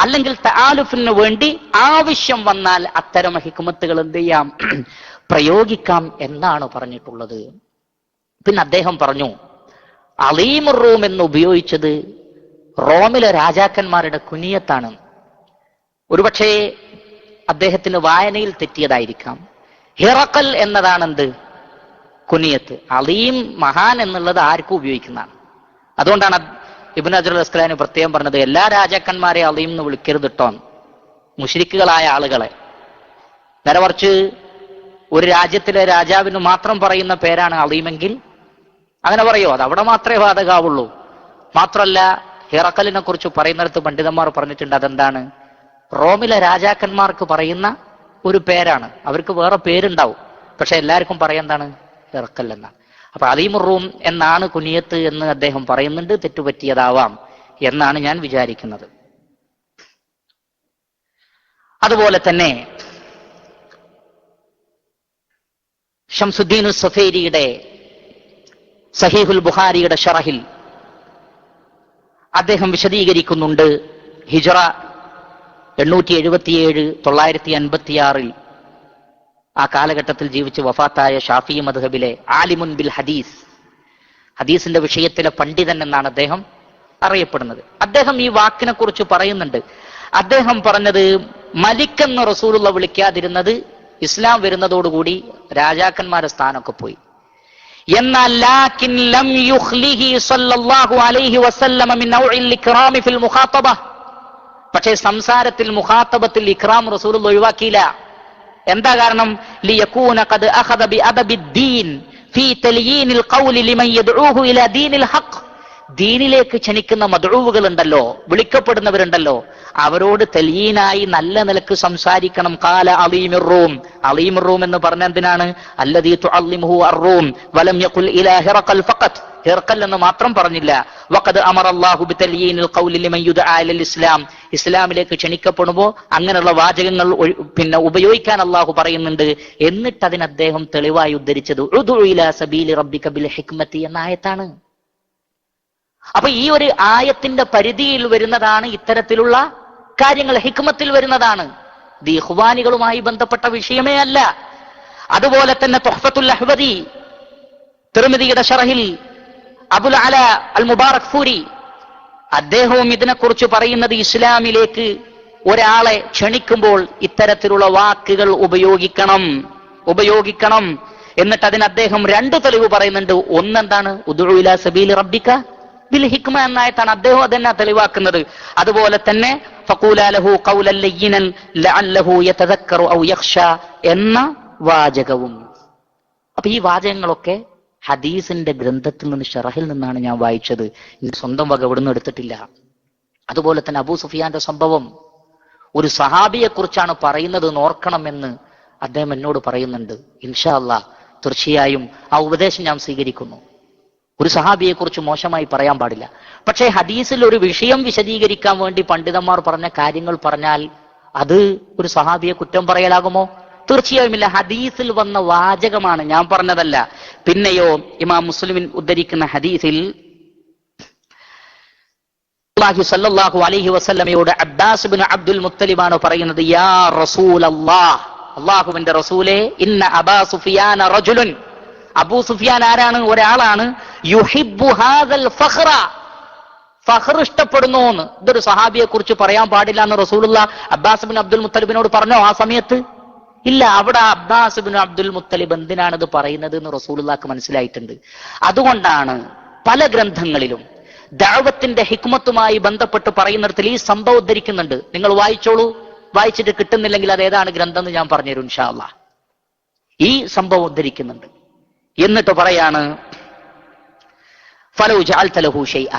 അല്ലെങ്കിൽ തആലുഫിന് വേണ്ടി ആവശ്യം വന്നാൽ അത്തരം ഹിക്മത്തുകൾ എന്ത് ചെയ്യാം, പ്രയോഗിക്കാം എന്നാണ് പറഞ്ഞിട്ടുള്ളത്. പിന്നെ അദ്ദേഹം പറഞ്ഞു, അലീമുർ റൂം എന്ന് ഉപയോഗിച്ചത് റോമിലെ രാജാക്കന്മാരുടെ കുനിയത്താണ്. ഒരുപക്ഷെ അദ്ദേഹത്തിന് വായനയിൽ തെറ്റിയതായിരിക്കാം. ഹിറക്കൽ എന്നതാണെന്ത്, കുനിയത്ത്. അലീം, മഹാൻ എന്നുള്ളത് ആർക്കും ഉപയോഗിക്കുന്നതാണ്. അതുകൊണ്ടാണ് ഇബ്നു ഹജറുൽ അസ്ഖലാനി പ്രത്യേകം പറഞ്ഞത്, എല്ലാ രാജാക്കന്മാരെ അലീം എന്ന് വിളിക്കരുത് കേട്ടോ, മുശ്രിക്കുകളായ ആളുകളെ. നേരെ മറിച്ച് ഒരു രാജ്യത്തിലെ രാജാവിന് മാത്രം പറയുന്ന പേരാണ് അലീമെങ്കിൽ അങ്ങനെ പറയോ, അത് അവിടെ മാത്രമേ ബാധകാവുള്ളൂ. മാത്രമല്ല, ഹിറക്കലിനെ കുറിച്ച് പറയുന്നിടത്ത് പണ്ഡിതന്മാർ പറഞ്ഞിട്ടുണ്ട്, അതെന്താണ്, റോമിലെ രാജാക്കന്മാർക്ക് പറയുന്ന ഒരു പേരാണ്. അവർക്ക് വേറെ പേരുണ്ടാവും, പക്ഷെ എല്ലാവർക്കും പറയുന്നതാണ് ഹിറക്കൽ എന്നാണ്. അപ്പൊ അലീമുർ റൂം എന്നാണ് കുനിയത്ത് എന്ന് അദ്ദേഹം പറയുന്നുണ്ട്. തെറ്റുപറ്റിയതാവാം എന്നാണ് ഞാൻ വിചാരിക്കുന്നത്. അതുപോലെ തന്നെ ഷംസുദ്ദീൻ സഫേരിയുടെ സഹീഹുൽ ബുഖാരിയുടെ ഷറഹിൽ അദ്ദേഹം വിശദീകരിക്കുന്നുണ്ട്, ഹിജ്റ 877 956 ആ കാലഘട്ടത്തിൽ ജീവിച്ച് വഫാത്തായ ഷാഫി മദ്ഹബിലെ ആലിമുൻ ബിൽ ഹദീസ്, ഹദീസിന്റെ വിഷയത്തിലെ പണ്ഡിതൻ എന്നാണ് അദ്ദേഹം അറിയപ്പെടുന്നത്. അദ്ദേഹം ഈ വാക്കിനെ കുറിച്ച് പറയുന്നുണ്ട്. അദ്ദേഹം പറഞ്ഞത്, മലിക് എന്ന് റസൂലുള്ള വിളിക്കാതിരുന്നത് ഇസ്ലാം വരുന്നതോടുകൂടി രാജാക്കന്മാരുടെ സ്ഥാനമൊക്കെ പോയി. എന്നാൽ ലാകിൻ ലം യുഖ്ലിഹി സല്ലല്ലാഹു അലൈഹി വസല്ലമ മിൻ നൗഇൽ ഇക്റാമി ഫിൽ മുഖാതബ. പക്ഷേ സംസാരത്തിൽ മുഖാതബത്തിൽ ഇക്റാം റസൂലുള്ള ഒഴിവാക്കിയില്ല. എന്താ കാരണം? ലിയകൂന ഖദ് അഖദ ബിഅദബിദ്ദീൻ ഫീ തൽയീനിൽ ഖൗലി ലിമൻ യദ്ഊഹു ഇലാ ദീനിൽ ഹഖ്. ദീനിലേക്ക് ക്ഷണിക്കുന്ന മദ്ഊവുകൾ ഉണ്ടല്ലോ, വിളിക്കപ്പെടുന്നവരുണ്ടല്ലോ, അവരോട് തെലീനായി നല്ല നിലക്ക് സംസാരിക്കണം. ഖാല അലീമുർ റൂം, അലീമുർ റൂം എന്ന് പറഞ്ഞ എന്തിനാണ്? അല്ലദീ തുഅല്ലിമുഹു അർ-റൂം വലം യഖുൽ ഇലാ ഹിറഖൽ ഫഖത്ത്, ഹിർക്കൽ എന്ന് മാത്രം പറഞ്ഞില്ല. വഖദ് അമറല്ലാഹു ബിതൽയീനിൽ ഖൗലി ലിമൻ യുദ്ആ ഇലൽ ഇസ്ലാം, ഇസ്ലാമിലേക്ക് ക്ഷണിക്കപ്പെടുമ്പോൾ അങ്ങനെയുള്ള വാചകങ്ങൾ ഉപയോഗിക്കാൻ അള്ളാഹു പറയുന്നുണ്ട്. എന്നിട്ട് അതിന് അദ്ദേഹം തെളിവായി ഉദ്ധരിച്ചത് ഉദ്ഉ ഇലാ സബീലി റബ്ബിക ബിൽ ഹിക്മത്തി എന്ന ആയത്താണ്. അപ്പൊ ഈ ഒരു ആയത്തിന്റെ പരിധിയിൽ വരുന്നതാണ് ഇത്തരത്തിലുള്ള കാര്യങ്ങൾ, ഹിക്മത്തിൽ വരുന്നതാണ്. ഇത് ഇഖ്വാനികളുമായി ബന്ധപ്പെട്ട വിഷയമേ അല്ല. അതുപോലെ തന്നെ തുഹ്ഫത്തുൽ അഹ്വദി, തിർമിദിയുടെ ശറഹിൽ അബുൽ അല അൽ മുബാറക് ഫൂരി അദ്ദേഹവും ഇതിനെക്കുറിച്ച് പറയുന്നത്, ഇസ്ലാമിലേക്ക് ഒരാളെ ക്ഷണിക്കുമ്പോൾ ഇത്തരത്തിലുള്ള വാക്കുകൾ ഉപയോഗിക്കണം. എന്നിട്ട് അതിന് അദ്ദേഹം രണ്ട് തെളിവ് പറയുന്നുണ്ട്. ഒന്നെന്താണ്? ഉദ്ഉ ഇലാ സബീലി റബ്ബിക ബിൽ ഹിക്മ എന്നായിട്ടാണ് അദ്ദേഹം അതന്നെ തെളിവാക്കുന്നത്. അതുപോലെ തന്നെ ഫഖൂലാ ലഹു ഖൗലൻ ലയ്യിനൻ ലഅല്ലഹു യതദക്കറു ഔ യഖ്ശാ എന്ന വാചകവും. അപ്പൊ ഈ വാചകങ്ങളൊക്കെ ഹദീസിന്റെ ഗ്രന്ഥത്തിൽ നിന്ന്, ഷറഹിൽ നിന്നാണ് ഞാൻ വായിച്ചത്. സ്വന്തം വക എവിടുന്ന് എടുത്തിട്ടില്ല. അതുപോലെ തന്നെ അബൂ സുഫിയാന്റെ സംഭവം, ഒരു സഹാബിയെ കുറിച്ചാണ് പറയുന്നത് ഓർക്കണമെന്ന് അദ്ദേഹം എന്നോട് പറയുന്നുണ്ട്. ഇൻഷാ അല്ലാഹ് തീർച്ചയായും ആ ഉപദേശം ഞാൻ സ്വീകരിക്കുന്നു. ഒരു സഹാബിയെ കുറിച്ച് മോശമായി പറയാൻ പാടില്ല. പക്ഷേ ഹദീസിൽ ഒരു വിഷയം വിശദീകരിക്കാൻ വേണ്ടി പണ്ഡിതന്മാർ പറഞ്ഞ കാര്യങ്ങൾ പറഞ്ഞാൽ അത് ഒരു സഹാബിയെ കുറ്റം പറയലാകുമോ? തീർച്ചയായുമില്ല. ഹദീസിൽ വന്ന വാചകമാണ്, ഞാൻ പറഞ്ഞതല്ല. പിന്നെയോ ഇമാം മുസ്ലിമിൻ ഉദ്ധരിക്കുന്ന ഹദീസിൽ സല്ലല്ലാഹു അലൈഹി വസല്ലമയോട് അബ്ബാസ് ഇബ്നു അബ്ദുൽ മുത്തലിബാണ് പറയുന്നത്, യാ റസൂലല്ലാഹ്, അല്ലാഹുവിന്റെ റസൂലേ, ഇന്ന അബാ സുഫിയാന റജുലുൻ, അബൂ സുഫിയാൻ ആരാണ്? ഒരാളാണ്. യുഹിബ്ബു ഹാദൽ ഫഖ്റ, ഫഖ്ർ ഇഷ്ടപ്പെടുന്നു എന്ന്. ഇതൊരു സഹാബിയെ കുറിച്ച് പറയാൻ പാടില്ല എന്ന് റസൂലുള്ളാഹ് അബ്ബാസ് ഇബ്നു അബ്ദുൽ മുത്തലിബിനോട് പറഞ്ഞോ ആ സമയത്ത്? ഇല്ല. അവിടെ അബ്ബാസ് ഇബ്നു അബ്ദുൽ മുത്തലിബ് എന്തിനാണ് ഇത് പറയുന്നത് എന്ന് റസൂലുള്ളാഹിക്ക് മനസ്സിലായിട്ടുണ്ട്. അതുകൊണ്ടാണ് പല ഗ്രന്ഥങ്ങളിലും ദഅവത്തിന്റെ ഹിക്മത്തുമായി ബന്ധപ്പെട്ട് പറയുന്നിടത്തിൽ ഈ സംഭവം ഉദ്ധരിക്കുന്നുണ്ട്. നിങ്ങൾ വായിച്ചോളൂ. വായിച്ചിട്ട് കിട്ടുന്നില്ലെങ്കിൽ അത് ഏതാണ് ഗ്രന്ഥം എന്ന് ഞാൻ പറഞ്ഞുതരും ഇൻഷാ അല്ലാഹ്. ഈ സംഭവം ഉദ്ധരിക്കുന്നുണ്ട്. എന്നിട്ട് പറയാണ്, ഫലൗ ജഅൽത ലഹു ഷൈഅ,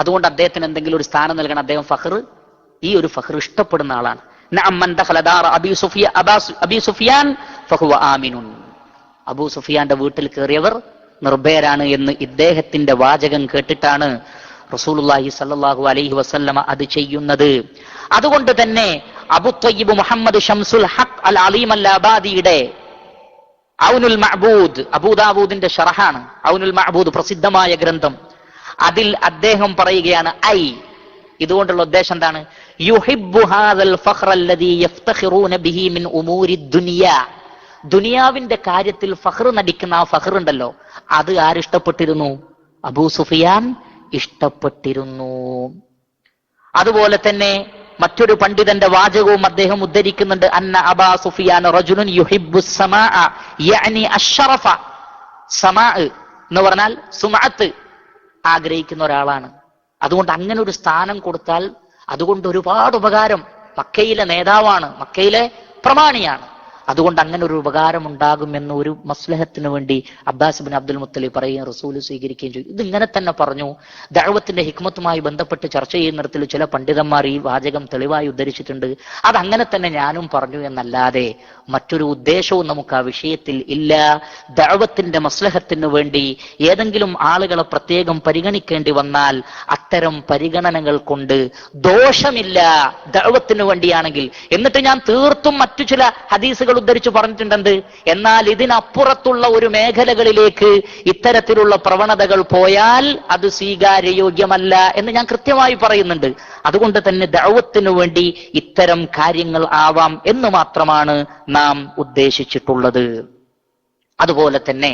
അതുകൊണ്ട് അദ്ദേഹത്തിന് എന്തെങ്കിലും ഒരു സ്ഥാനം നൽകണം. അദ്ദേഹം ഫഖ്ർ, ഈ ഒരു ഫഖ്ർ ഇഷ്ടപ്പെടുന്ന ആളാണ്. നഅം മൻ ദഖല ദാറ അബീ സുഫിയാൻ ഫഹുവ ആമിനുൻ, അബൂ സുഫിയാന്റെ വീട്ടിൽ കയറിയവർ നിർഭയരാണ് എന്ന് ഇദ്ദേഹത്തിന്റെ വാചകം കേട്ടിട്ടാണ് റസൂലുള്ളാഹി സ്വല്ലല്ലാഹു അലൈഹി വസല്ലമ അത് ചെയ്യുന്നത്. അതുകൊണ്ട് തന്നെ അബു ത്വയ്യിബ് മുഹമ്മദ് ഷംസുൽ ഹഖ് അൽ അലീം അൽ അബാദിയുടെ ഔനുൽ മഅബൂദ്, അബൂദാവൂദിന്റെ ഷറഹാണ് ഔനുൽ മഅബൂദ്, പ്രസിദ്ധമായ ഗ്രന്ഥം. അതിൽ അദ്ദേഹം പറയുകയാണ്, ഇതുകൊണ്ടുള്ള ഉദ്ദേശം എന്താണ്? യുഹിബ്ബു ഹാദൽ ഫഖ്റ അല്ലദീ യഫ്തഖിറൂന ബിഹി മിൻ ഉമൂരി ദുനിയ, ദുനിയാവിന്റെ കാര്യത്തിൽ ഫഖ്ർ നടിക്കുന്ന ആ ഫഖ്ർ ഉണ്ടല്ലോ, അത് ആരിഷ്ടപ്പെട്ടിരുന്നു? അബൂ സുഫിയാൻ ഇഷ്ടപ്പെട്ടിരുന്നു. അതുപോലെ തന്നെ മറ്റൊരു പണ്ഡിതന്റെ വാചകവും അദ്ദേഹം ഉദ്ധരിക്കുന്നുണ്ട്. അന്ന അബാ സുഫിയാൻ റജുലുൻ യുഹിബ്ബു സമാഅ യഅനി അശ്ശറഫ, സമാഅ എന്ന് പറഞ്ഞാൽ സുമഅത്ത് ആഗ്രഹിക്കുന്ന ഒരാളാണ്. അതുകൊണ്ട് അങ്ങനെ ഒരു സ്ഥാനം കൊടുത്താൽ അതുകൊണ്ട് ഒരുപാട് ഉപകാരം. മക്കയിലെ നേതാവാണ്, മക്കയിലെ പ്രമാണിയാണ്. അതുകൊണ്ട് അങ്ങനെ ഒരു ഉപകാരം ഉണ്ടാകുമെന്ന് ഒരു മസ്ലഹത്തിന് വേണ്ടി അബ്ബാസ് ഇബ്നു അബ്ദുൽ മുത്തലിബ് പറയുകയും റസൂല് സ്വീകരിക്കുകയും ചെയ്തു. ഇതിങ്ങനെ തന്നെ പറഞ്ഞു. ദഅവത്തിന്റെ ഹിക്മത്തുമായി ബന്ധപ്പെട്ട് ചർച്ച ചെയ്യുന്നിടത്തിൽ ചില പണ്ഡിതന്മാർ ഈ വാചകം തെളിവായി ഉദ്ധരിച്ചിട്ടുണ്ട്. അതങ്ങനെ തന്നെ ഞാനും പറഞ്ഞു എന്നല്ലാതെ മറ്റൊരു ഉദ്ദേശവും നമുക്ക് ആ വിഷയത്തിൽ ഇല്ല. ദഅവത്തിന്റെ മസ്ലഹത്തിന് വേണ്ടി ഏതെങ്കിലും ആളുകളെ പ്രത്യേകം പരിഗണിക്കേണ്ടി വന്നാൽ അത്തരം പരിഗണനകൾ കൊണ്ട് ദോഷമില്ല, ദഅവത്തിന് വേണ്ടിയാണെങ്കിൽ. എന്നിട്ട് ഞാൻ തീർത്തും മറ്റു ചില ഹദീസുകൾ ഉദ്ധരിച്ചു പറഞ്ഞിട്ടുണ്ട്. എന്നാൽ ഇതിനപ്പുറത്തുള്ള ഒരു മേഖലകളിലേക്ക് ഇത്തരത്തിലുള്ള പ്രവണതകൾ പോയാൽ അത് സ്വീകാര്യയോഗ്യമല്ല എന്ന് ഞാൻ കൃത്യമായി പറയുന്നുണ്ട്. അതുകൊണ്ട് തന്നെ ദഅവത്തിനു വേണ്ടി ഇത്തരം കാര്യങ്ങൾ ആവാം എന്ന് മാത്രമാണ് നാം ഉദ്ദേശിച്ചിട്ടുള്ളത്. അതുപോലെ തന്നെ